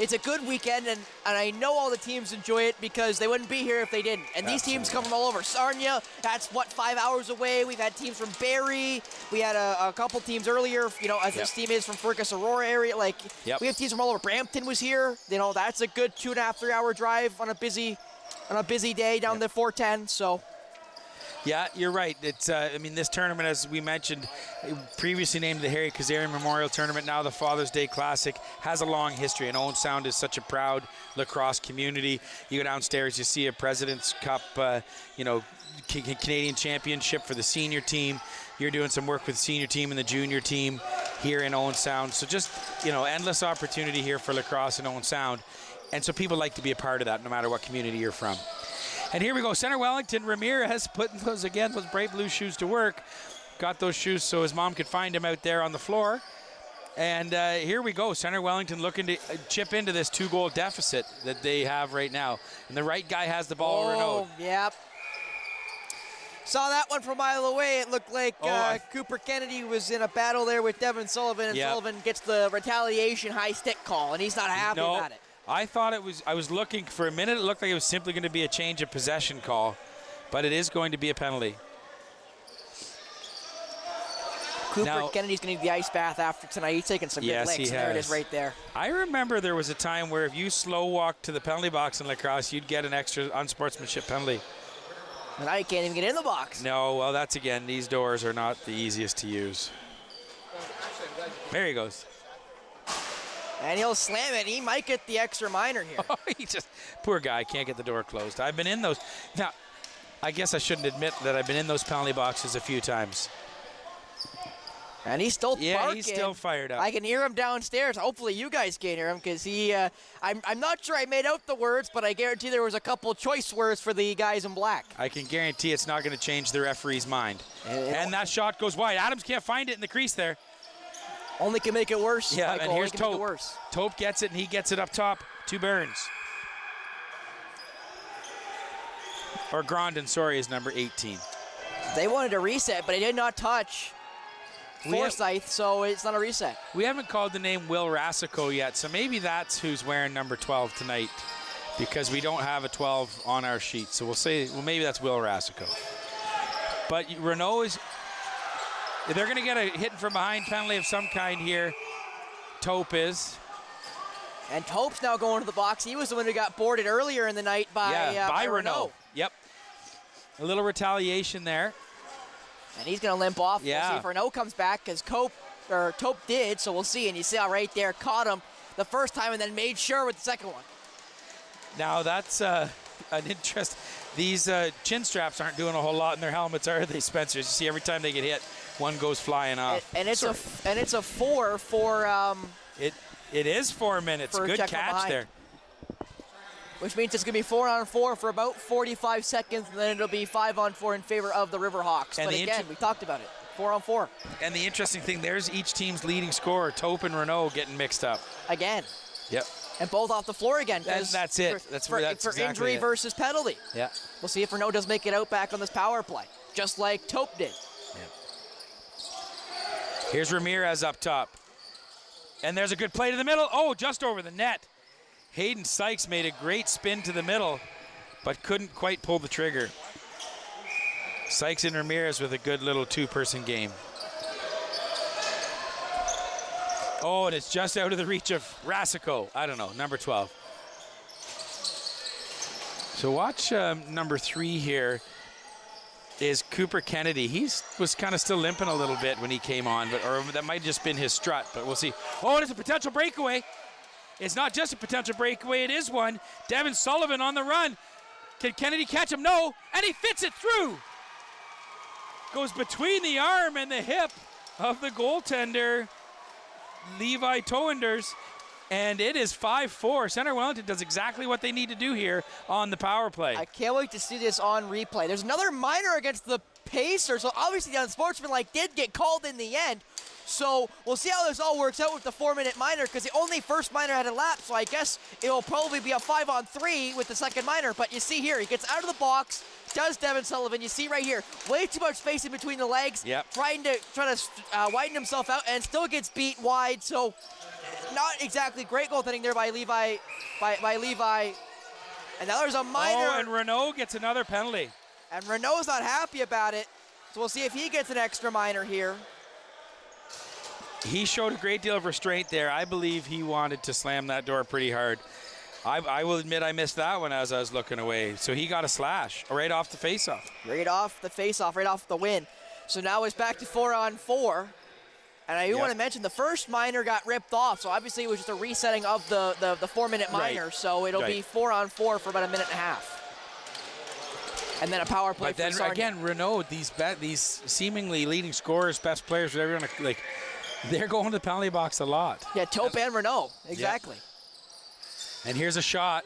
it's a good weekend, and I know all the teams enjoy it, because they wouldn't be here if they didn't. And these teams come from all over. Sarnia, that's 5 hours away. We've had teams from Barrie. We had a couple teams earlier, as this team is from Fergus Aurora area. We have teams from all over. Brampton was here. That's a good 2.5, 3 hour drive on a busy day down the 410. So. Yeah, you're right. It's this tournament, as we mentioned, previously named the Harry Kazarian Memorial Tournament, now the Father's Day Classic, has a long history. And Owen Sound is such a proud lacrosse community. You go downstairs, you see a President's Cup, Canadian Championship for the senior team. You're doing some work with the senior team and the junior team here in Owen Sound. So just, endless opportunity here for lacrosse in Owen Sound. And so people like to be a part of that, no matter what community you're from. And here we go. Center Wellington, Ramirez putting those bright blue shoes to work. Got those shoes so his mom could find him out there on the floor. And here we go. Center Wellington looking to chip into this 2-goal deficit that they have right now. And the right guy has the ball, Renaud. Yep. Saw that one from a mile away. It looked like Cooper Kennedy was in a battle there with Devin Sullivan, and Sullivan gets the retaliation high stick call, and he's not happy about it. I thought I was looking for a minute. It looked like it was simply going to be a change of possession call, but it is going to be a penalty. Cooper Kennedy's going to need the ice bath after tonight. He's taking some good licks. There it is right there. I remember there was a time where if you slow walk to the penalty box in lacrosse, you'd get an extra unsportsmanship penalty. And now you can't even get in the box. No, well, that's again, these doors are not the easiest to use. There he goes. And he'll slam it. He might get the extra minor here. Oh, poor guy, can't get the door closed. I've been in those. Now, I guess I shouldn't admit that I've been in those penalty boxes a few times. And he's still barking. Yeah, he's still fired up. I can hear him downstairs. Hopefully you guys can hear him because I'm not sure I made out the words, but I guarantee there was a couple choice words for the guys in black. I can guarantee it's not going to change the referee's mind. And that shot goes wide. Adams can't find it in the crease there. Only can make it worse. Yeah, Michael. and here's Tope. Tope gets it, and he gets it up top to Burns. Or Grondin, sorry, is number 18. They wanted a reset, but it did not touch Forsyth, so it's not a reset. We haven't called the name Will Rasico yet, so maybe that's who's wearing number 12 tonight, because we don't have a 12 on our sheet. So we'll say, well, maybe that's Will Rasico. But Renaud is, they're going to get a hit from behind penalty of some kind here. Tope is. And Tope's now going to the box. He was the one who got boarded earlier in the night by Renaud. Yep. A little retaliation there. And he's going to limp off. Yeah. We'll see if Renaud comes back, because Tope did, so we'll see. And you see how right there caught him the first time and then made sure with the second one. Now that's an interest. These chin straps aren't doing a whole lot in their helmets, are they, Spencer? You see every time they get hit, one goes flying off. And it's a 4 for It is 4 minutes. Good catch there. Which means it's going to be 4-on-4 for about 45 seconds, and then it'll be 5-on-4 in favor of the Riverhawks. And but again, we talked about it, 4-on-4. And the interesting thing, there's each team's leading scorer, Tope and Renaud, getting mixed up. Again. Yep. And both off the floor again. That's it. For exactly injury it. versus penalty. Yeah. We'll see if Renaud does make it out back on this power play, just like Tope did. Yeah. Here's Ramirez up top. And there's a good play to the middle. Oh, just over the net. Hayden Sykes made a great spin to the middle, but couldn't quite pull the trigger. Sykes and Ramirez with a good little two-person game. Oh, and it's just out of the reach of Rasico. I don't know, number 12. So watch number 3 here is Cooper Kennedy. He was kind of still limping a little bit when he came on, or that might have just been his strut, but we'll see. Oh, and it's a potential breakaway. It's not just a potential breakaway, it is one. Devin Sullivan on the run. Can Kennedy catch him? No, and he fits it through. Goes between the arm and the hip of the goaltender, Levi Toenders, and it is 5-4. Center Wellington does exactly what they need to do here on the power play. I can't wait to see this on replay. There's another minor against the Pacers, so obviously the unsportsmanlike did get called in the end. So we'll see how this all works out with the 4-minute minor, because the only first minor had a lap, so I guess it will probably be a 5-on-3 with the second minor. But you see here, he gets out of the box, does Devin Sullivan. You see right here, way too much space in between the legs, trying to widen himself out, and still gets beat wide. So not exactly great goaltending there by Levi. And now there's a minor. Oh, and Renaud gets another penalty. And Renaud's not happy about it. So we'll see if he gets an extra minor here. He showed a great deal of restraint there. I believe he wanted to slam that door pretty hard. I will admit I missed that one as I was looking away. So he got a slash right off the faceoff. Right off the faceoff, right off the win. So now it's back to 4-on-4. And I do want to mention the first minor got ripped off. So obviously it was just a resetting of the 4-minute minor. Right. So it'll be 4-on-4 for about a minute and a half. And then a power play. But then again, Renaud, these seemingly leading scorers, best players, whatever you want to like. They're going to the penalty box a lot. Yeah, Tope and Renaud, exactly. Yep. And here's a shot.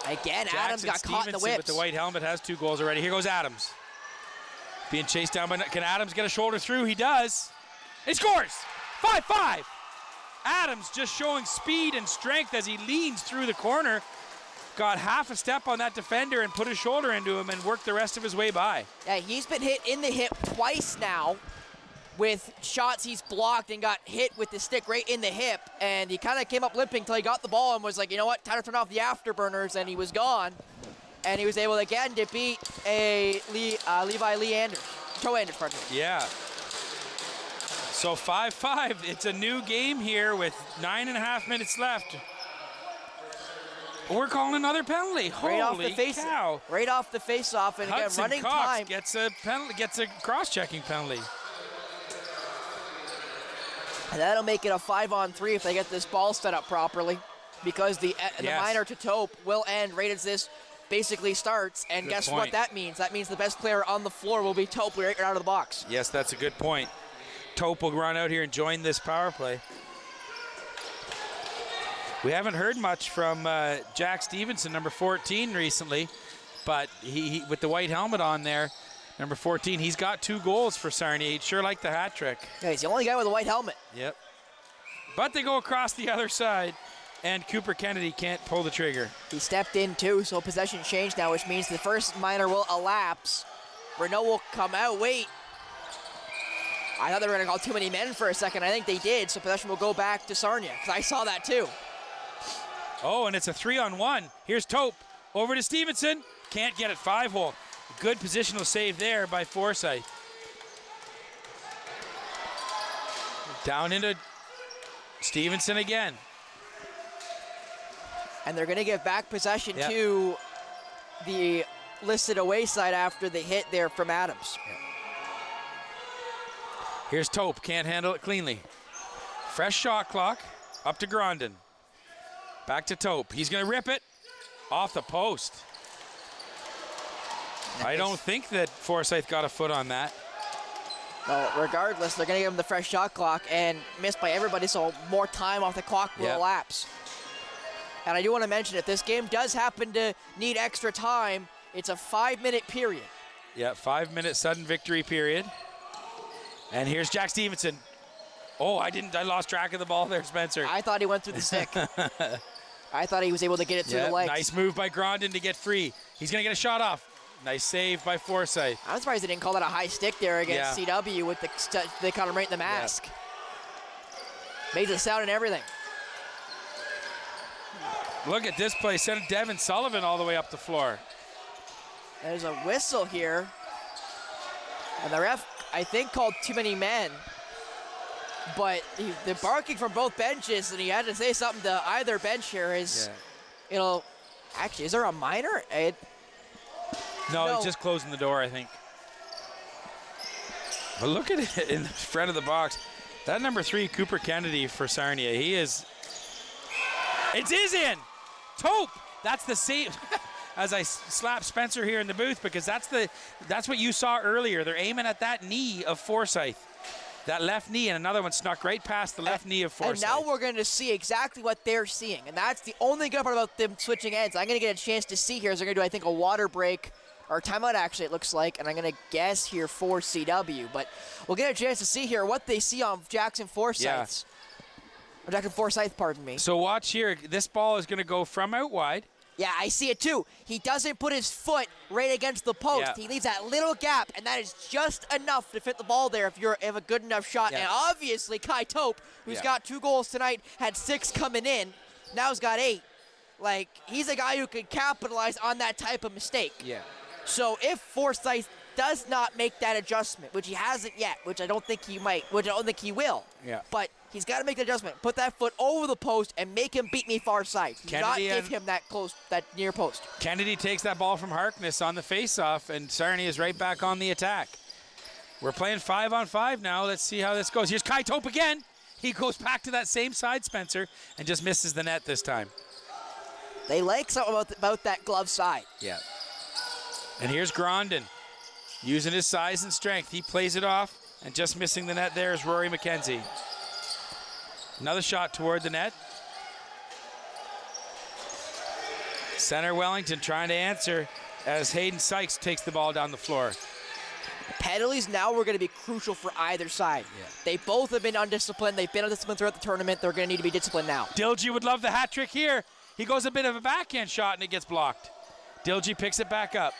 Again, Jackson Adams got caught in the Stevenson whips. with the white helmet has 2 goals already. Here goes Adams. Being chased down by, can Adams get a shoulder through? He does. He scores! 5-5. Adams just showing speed and strength as he leans through the corner. Got half a step on that defender and put his shoulder into him and worked the rest of his way by. Yeah, he's been hit in the hip twice now with shots he's blocked and got hit with the stick right in the hip. And he kind of came up limping until he got the ball and was like, you know what, time to turn off the afterburners, and he was gone. And he was able again to beat a Levi Lee Anders. Joe Anders, pardon me. Yeah. So 5-5. It's a new game here with 9.5 minutes left. We're calling another penalty. Right off Holy the face, cow. right off the face-off, and Hudson again, running Cox time. gets a penalty, gets a cross-checking penalty. And that'll make it a 5-on-3 if they get this ball set up properly, because the minor to Taupe will end right as this basically starts. And Good guess point. what that means? That means the best player on the floor will be Taupe right out of the box. Yes, that's a good point. Taupe will run out here and join this power play. We haven't heard much from Jack Stevenson, number 14, recently, but he with the white helmet on there, number 14, he's got 2 goals for Sarnia. He'd sure like the hat trick. Yeah, he's the only guy with a white helmet. Yep. But they go across the other side, and Cooper Kennedy can't pull the trigger. He stepped in too, so possession changed now, which means the first minor will elapse. Renault will come out. Wait. I thought they were going to call too many men for a second. I think they did, so possession will go back to Sarnia, because I saw that too. Oh, and it's a 3-on-1. Here's Taupe. Over to Stevenson. Can't get it. 5-hole. Good positional save there by Forsyth. Down into Stevenson again. And they're going to give back possession to the listed away side after the hit there from Adams. Here's Taupe. Can't handle it cleanly. Fresh shot clock. Up to Grondin. Back to Taupe. He's going to rip it off the post. Nice. I don't think that Forsyth got a foot on that. Well, regardless, they're going to give him the fresh shot clock and missed by everybody, so more time off the clock will elapse. And I do want to mention, if this game does happen to need extra time, it's a 5-minute period. Yeah, 5-minute sudden victory period. And here's Jack Stevenson. Oh, I lost track of the ball there, Spencer. I thought he went through the stick. I thought he was able to get it through the legs. Nice move by Grondin to get free. He's going to get a shot off. Nice save by Forsyth. I'm surprised they didn't call that a high stick there against CW with they caught him right in the mask. Made the sound and everything. Look at this play. Sent Devin Sullivan all the way up the floor. There's a whistle here. And the ref, I think, called too many men. But they're barking from both benches, and he had to say something to either bench here. Actually, is there a minor? No, he's just closing the door, I think. But look at it in the front of the box. That number 3, Cooper Kennedy for Sarnia. It's in. Taupe. That's the same. As I slap Spencer here in the booth, because that's what you saw earlier. They're aiming at that knee of Forsyth. That left knee, and another one snuck right past the left knee of Forsyth. And now we're going to see exactly what they're seeing. And that's the only good part about them switching ends. I'm going to get a chance to see here. They're going to do, I think, a water break, or timeout, actually, it looks like. And I'm going to guess here for CW. But we'll get a chance to see here what they see on Jackson Forsyth's. Or Jackson Forsyth, pardon me. So watch here. This ball is going to go from out wide. Yeah, I see it too. He doesn't put his foot right against the post. He leaves that little gap, and that is just enough to fit the ball there if you have a good enough shot. And obviously, Kai Taupe, who's got 2 goals tonight, had 6 coming in. Now he's got 8. Like, he's a guy who could capitalize on that type of mistake. Yeah. So if Forsyth does not make that adjustment, which he hasn't yet, which I don't think he might, which I don't think he will. Yeah. But he's got to make the adjustment. Put that foot over the post and make him beat me far side. Do not give him that close, that near post. Kennedy takes that ball from Harkness on the faceoff, and Sarnia is right back on the attack. We're playing 5-on-5 now. Let's see how this goes. Here's Kai Taupe again. He goes back to that same side, Spencer, and just misses the net this time. They like something about that glove side. Yeah. And here's Grondin using his size and strength. He plays it off, and just missing the net there is Rory McKenzie. Another shot toward the net. Center Wellington trying to answer as Hayden Sykes takes the ball down the floor. Penalties now are going to be crucial for either side. Yeah. They both have been undisciplined. They've been undisciplined throughout the tournament. They're going to need to be disciplined now. Dilgy would love the hat trick here. He goes a bit of a backhand shot and it gets blocked. Dilgy picks it back up.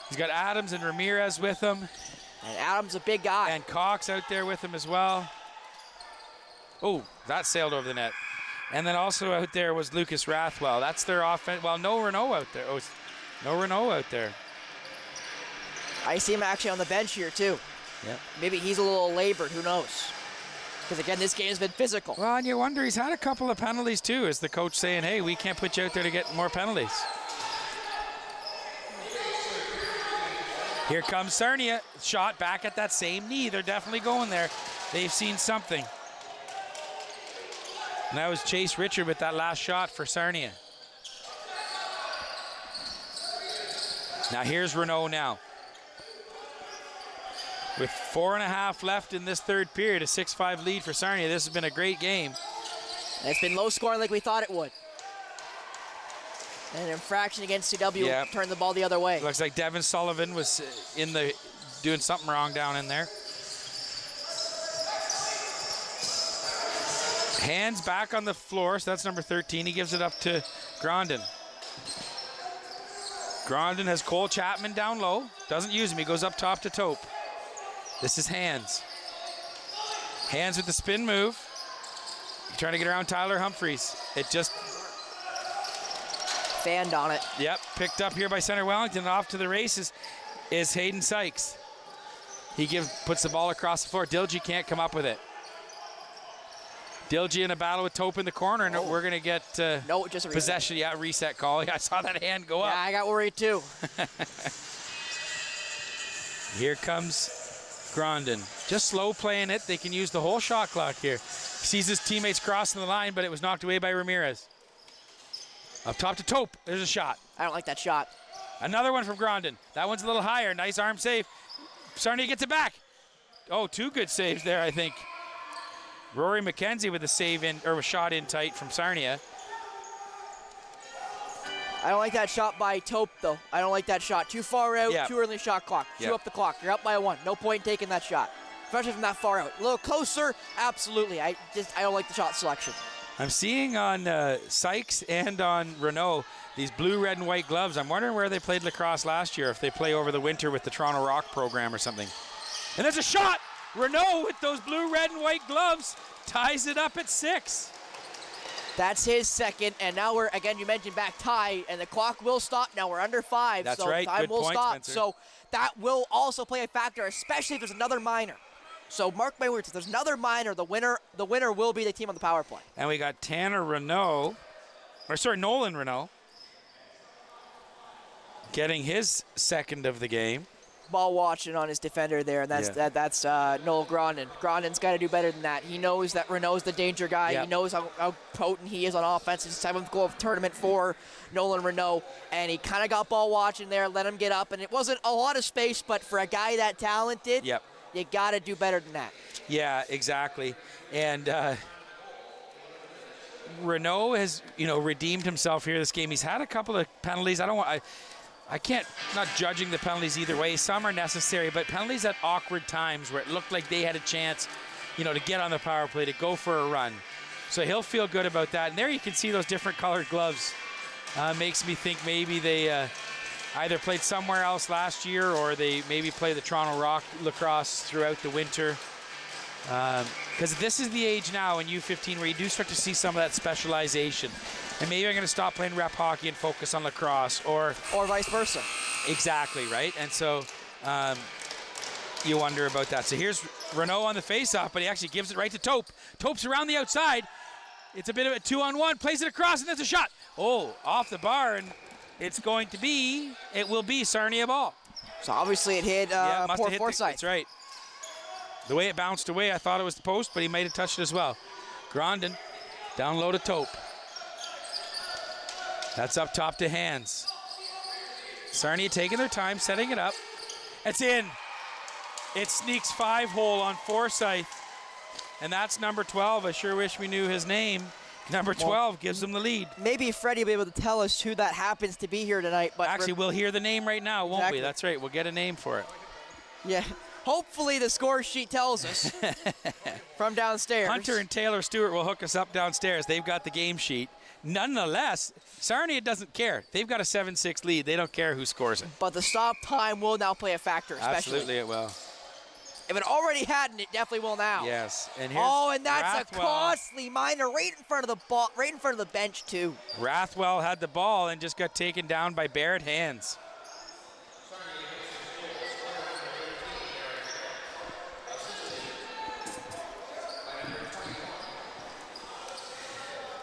He's got Adams and Ramirez with him. And Adams a big guy. And Cox out there with him as well. Oh, that sailed over the net. And then also out there was Lucas Rathwell. That's their offense. Well, no Renault out there. Oh, no Renault out there. I see him actually on the bench here, too. Yep. Maybe he's a little labored. Who knows? Because, again, this game's been physical. Well, and you wonder, he's had a couple of penalties, too. Is the coach saying, hey, we can't put you out there to get more penalties? Here comes Sarnia. Shot back at that same knee. They're definitely going there. They've seen something. And that was Chase Richard with that last shot for Sarnia. Now here's Renault now. With 4.5 left in this third period, a 6-5 lead for Sarnia. This has been a great game. It's been low scoring like we thought it would. And an infraction against CW turned the ball the other way. Looks like Devin Sullivan was doing something wrong down in there. Hands back on the floor, so that's number 13. He gives it up to Grondin. Grondin has Cole Chapman down low. Doesn't use him. He goes up top to Tope. This is Hands. Hands with the spin move. Trying to get around Tyler Humphreys. It just... fanned on it. Yep, picked up here by Center Wellington. And off to the races is Hayden Sykes. He puts the ball across the floor. Dilgy can't come up with it. Dilgy in a battle with Tope in the corner, and we're going to get just a possession. Yeah, reset call. I saw that hand go up. Yeah, I got worried too. Here comes Grondin. Just slow playing it. They can use the whole shot clock here. He sees his teammates crossing the line, but it was knocked away by Ramirez. Up top to Tope. There's a shot. I don't like that shot. Another one from Grondin. That one's a little higher. Nice arm save. Sarnia gets it back. Oh, two good saves there, I think. Rory McKenzie with a save in, or a shot in tight from Sarnia. I don't like that shot by Tope, though. I don't like that shot. Too far out, too early shot clock. Chew up the clock. You're up by 1. No point in taking that shot, especially from that far out. A little closer, absolutely. I don't like the shot selection. I'm seeing on Sykes and on Renault these blue, red, and white gloves. I'm wondering where they played lacrosse last year, if they play over the winter with the Toronto Rock program or something. And there's a shot! Renault with those blue, red, and white gloves ties it up at 6. That's his second, and now we're, again, you mentioned back tie, and the clock will stop. Now we're under 5, That's so right. time Good will point, stop. Spencer. So that will also play a factor, especially if there's another minor. So mark my words, if there's another minor, the winner will be the team on the power play. And we got Nolan Renault getting his second of the game. Ball watching on his defender there, and that's Noel Grondin. Grondin's got to do better than that. He knows that Renault's the danger guy. Yep. He knows how potent he is on offense. It's 7th goal of the tournament for Nolan Renault, and he kind of got ball watching there, let him get up, and it wasn't a lot of space, but for a guy that talented, you got to do better than that. Yeah, exactly. And Renault has, redeemed himself here this game. He's had a couple of penalties. I can't, not judging the penalties either way. Some are necessary, but penalties at awkward times where it looked like they had a chance, to get on the power play, to go for a run. So he'll feel good about that. And there you can see those different colored gloves. Makes me think maybe they either played somewhere else last year or they maybe play the Toronto Rock lacrosse throughout the winter. Because this is the age now in U15 where you do start to see some of that specialization. And maybe I'm going to stop playing rep hockey and focus on lacrosse, or vice versa. Exactly, right? And so you wonder about that. So here's Renault on the face-off, but he actually gives it right to Tope. Tope's around the outside. It's a bit of a 2-on-1, plays it across, and there's a shot. Oh, off the bar, and it will be Sarnia ball. So obviously it hit poor foresight. That's right. The way it bounced away, I thought it was the post, but he might have touched it as well. Grondin down low to Tope. That's up top to Hands. Sarnia taking their time, setting it up. It's in. It sneaks 5-hole on Forsyth. And that's number 12. I sure wish we knew his name. Number 12 gives them the lead. Maybe Freddie will be able to tell us who that happens to be here tonight. But actually, we'll hear the name right now, won't we? That's right. We'll get a name for it. Yeah. Hopefully the score sheet tells us from downstairs. Hunter and Taylor Stewart will hook us up downstairs. They've got the game sheet. Nonetheless, Sarnia doesn't care. They've got a 7-6 lead. They don't care who scores it. But the stop time will now play a factor, especially. Absolutely it will. If it already hadn't, it definitely will now. Yes. And and that's Rathwell. A costly minor right in front of the ball, right in front of the bench too. Rathwell had the ball and just got taken down by Barrett hands.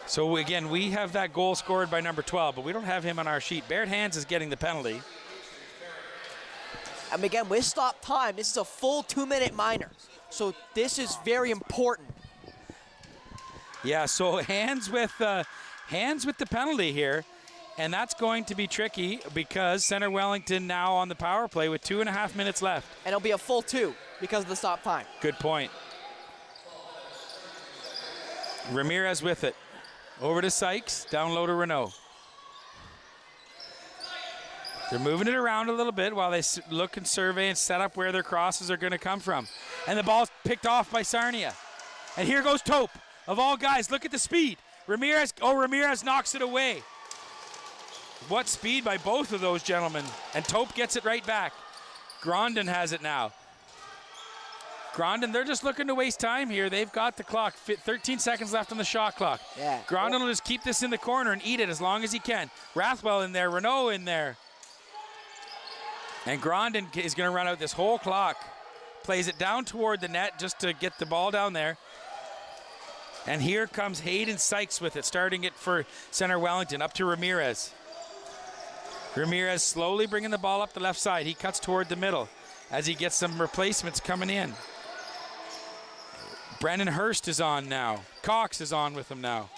So again, we have that goal scored by number 12, but we don't have him on our sheet. Barrett Hands is getting the penalty. And again, with stop time, this is a full 2-minute minor. So this is very important. Yeah, so hands with the penalty here. And that's going to be tricky because Center Wellington now on the power play with 2.5 minutes left. And it'll be a full 2 because of the stop time. Good point. Ramirez with it. Over to Sykes, down low to Renault. They're moving it around a little bit while they look and survey and set up where their crosses are going to come from. And the ball's picked off by Sarnia. And here goes Tope. Of all guys, look at the speed. Ramirez knocks it away. What speed by both of those gentlemen. And Tope gets it right back. Grondin has it now. Grondin, they're just looking to waste time here. They've got the clock. 13 seconds left on the shot clock. Yeah. Grondin will just keep this in the corner and eat it as long as he can. Rathwell in there, Renault in there. And Grondin is going to run out this whole clock. Plays it down toward the net just to get the ball down there. And here comes Hayden Sykes with it, starting it for Center Wellington, up to Ramirez. Ramirez slowly bringing the ball up the left side. He cuts toward the middle as he gets some replacements coming in. Brennan Hurst is on now. Cox is on with him now.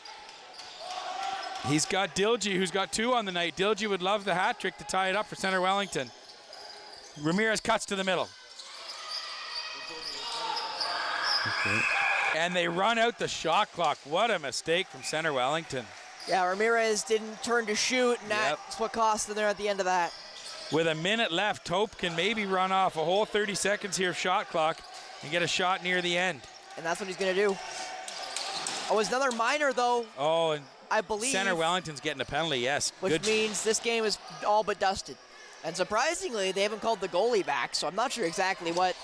He's got Dilgy, who's got 2 on the night. Dilgy would love the hat trick to tie it up for Center Wellington. Ramirez cuts to the middle. Okay. And they run out the shot clock. What a mistake from Center Wellington. Yeah, Ramirez didn't turn to shoot, and that's what cost them there at the end of that. With a minute left, Tope can maybe run off a whole 30 seconds here of shot clock and get a shot near the end. And that's what he's going to do. Oh, it's another minor, though. Oh, and I believe Center Wellington's getting a penalty, yes. Which means this game is all but dusted. And surprisingly, they haven't called the goalie back, so I'm not sure exactly what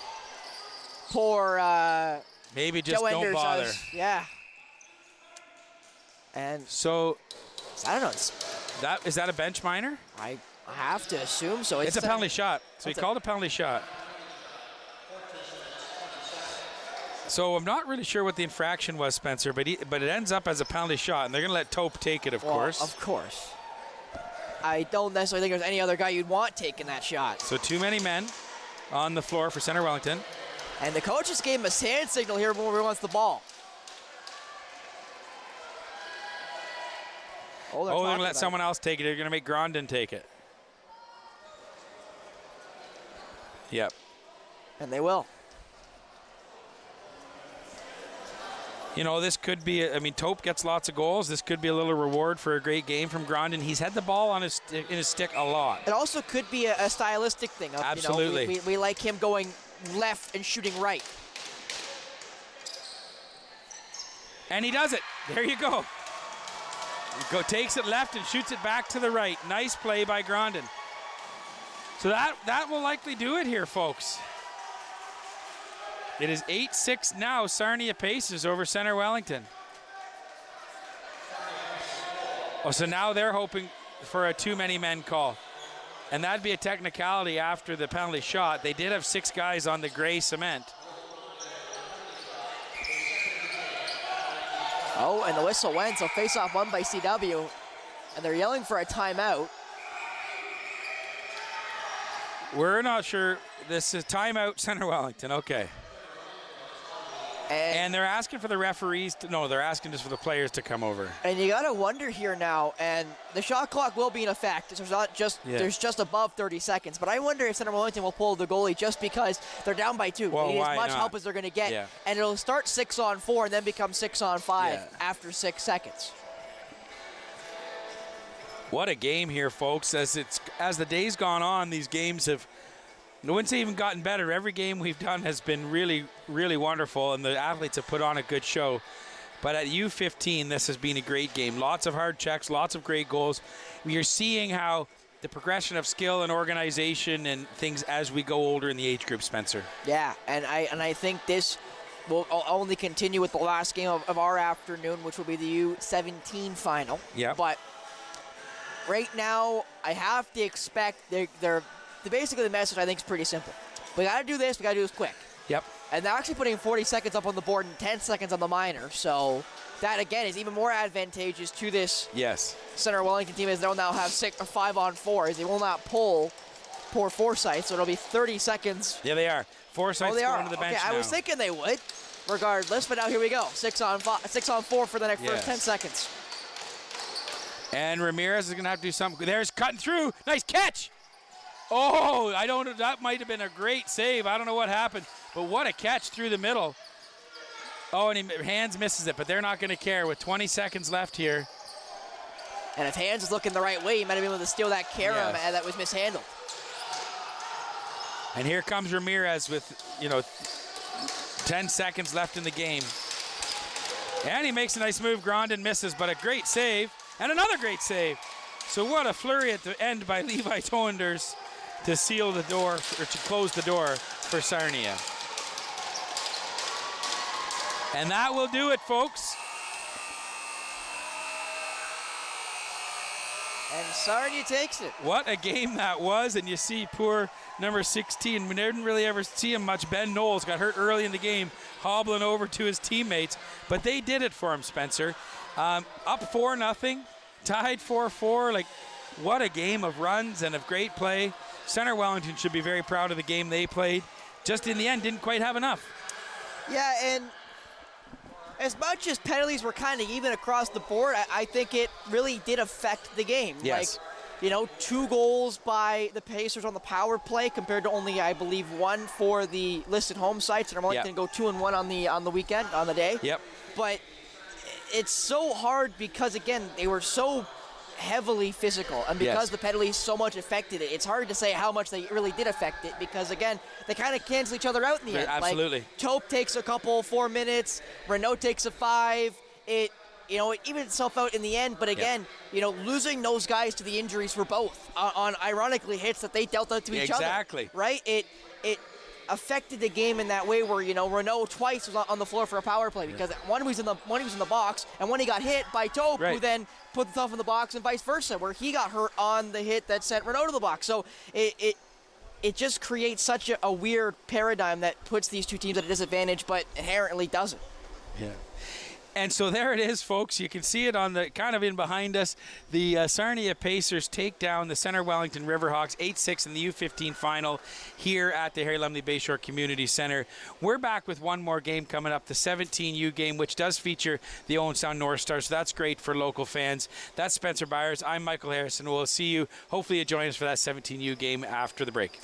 poor maybe just Joe don't Enders bother. does. Yeah. And so I don't know. Is that a bench minor? I have to assume so. It's a penalty shot. So he called a penalty shot. So I'm not really sure what the infraction was, Spencer, but it ends up as a penalty shot, and they're going to let Tope take it, of course. Of course. I don't necessarily think there's any other guy you'd want taking that shot. So too many men on the floor for Center Wellington. And the coach just gave him a hand signal here when he wants the ball. They're going to let someone else take it. They're going to make Grondin take it. Yep. And they will. You know, this could be, Tope gets lots of goals. This could be a little reward for a great game from Grondin. He's had the ball in his stick a lot. It also could be a stylistic thing. Absolutely. We like him going left and shooting right. And he does it. There you go. Takes it left and shoots it back to the right. Nice play by Grondin. So that will likely do it here, folks. It is 8-6 now. Sarnia Pacers over Center Wellington. So now they're hoping for a too many men call. And that'd be a technicality after the penalty shot. They did have 6 guys on the gray cement. Oh, and the whistle went, so face-off won by CW. And they're yelling for a timeout. We're not sure. This is timeout, Center Wellington. Okay. And they're asking for the referees they're asking just for the players to come over. And you got to wonder here now, and the shot clock will be in effect. There's just above 30 seconds. But I wonder if Centre Wellington will pull the goalie just because they're down by 2. Well, they need why as much not? help as they're going to get. Yeah. And it'll start 6-on-4 and then become 6-on-5 after 6 seconds. What a game here, folks. As the days gone on, these games have, I wouldn't say even gotten better. Every game we've done has been really, really wonderful, and the athletes have put on a good show. But at U15, this has been a great game. Lots of hard checks, lots of great goals. You're seeing how the progression of skill and organization and things as we go older in the age group, Spencer. Yeah, and I think this will only continue with the last game of our afternoon, which will be the U17 final. Yeah. But right now, I have to expect basically the message I think is pretty simple. We got to do this. We got to do this quick. Yep. And they're actually putting 40 seconds up on the board and 10 seconds on the minor. So that, again, is even more advantageous to this Centre Wellington team, as they'll now have 5-on-4, as they will not pull poor Forsyth. So it'll be 30 seconds. Yeah, they are. Forsyth's going to the bench now. I was thinking they would, regardless. But now here we go. 6-on-4 for the next first 10 seconds. And Ramirez is going to have to do something. There's cutting through. Nice catch. Oh, I don't know. That might have been a great save. I don't know what happened, but what a catch through the middle. Oh, and Hands misses it, but they're not going to care with 20 seconds left here. And if Hands is looking the right way, he might have been able to steal that carom that was mishandled. And here comes Ramirez with, 10 seconds left in the game. And he makes a nice move. Grondin misses, but a great save. And another great save. So what a flurry at the end by Levi Toenders to seal the door, or to close the door for Sarnia. And that will do it, folks. And Sarnia takes it. What a game that was. And you see poor number 16. We didn't really ever see him much. Ben Knowles got hurt early in the game, hobbling over to his teammates. But they did it for him, Spencer. Up 4-0, tied 4-4. What a game of runs and of great play. Centre Wellington should be very proud of the game they played. Just in the end, didn't quite have enough. Yeah, and as much as penalties were kind of even across the board, I think it really did affect the game. Yes. 2 goals by the Pacers on the power play compared to only, I believe, 1 for the listed home sites. And Wellington go 2-1 on the weekend, on the day. Yep. But it's so hard because, again, they were so heavily physical, and because the penalties so much affected it, it's hard to say how much they really did affect it, because again, they kind of cancel each other out in the end. Absolutely. Tope takes a couple 4 minutes, Renault takes a 5. It evens itself out in the end, but again, losing those guys to the injuries for both on ironically hits that they dealt out to each other. Exactly. Right? It affected the game in that way where, Renault twice was on the floor for a power play, because one he was in the box, and one he got hit by Tope, who then put himself in the box, and vice versa, where he got hurt on the hit that sent Renault to the box. So it just creates such a weird paradigm that puts these two teams at a disadvantage, but inherently doesn't. Yeah. And so there it is, folks. You can see it on the kind of in behind us. The Sarnia Pacers take down the Centre Wellington Riverhawks 8-6 in the U15 final here at the Harry Lumley Bayshore Community Centre. We're back with one more game coming up, the 17U game, which does feature the Owen Sound North Stars. So that's great for local fans. That's Spencer Byers. I'm Michael Harrison. We'll see you. Hopefully you join us for that 17U game after the break.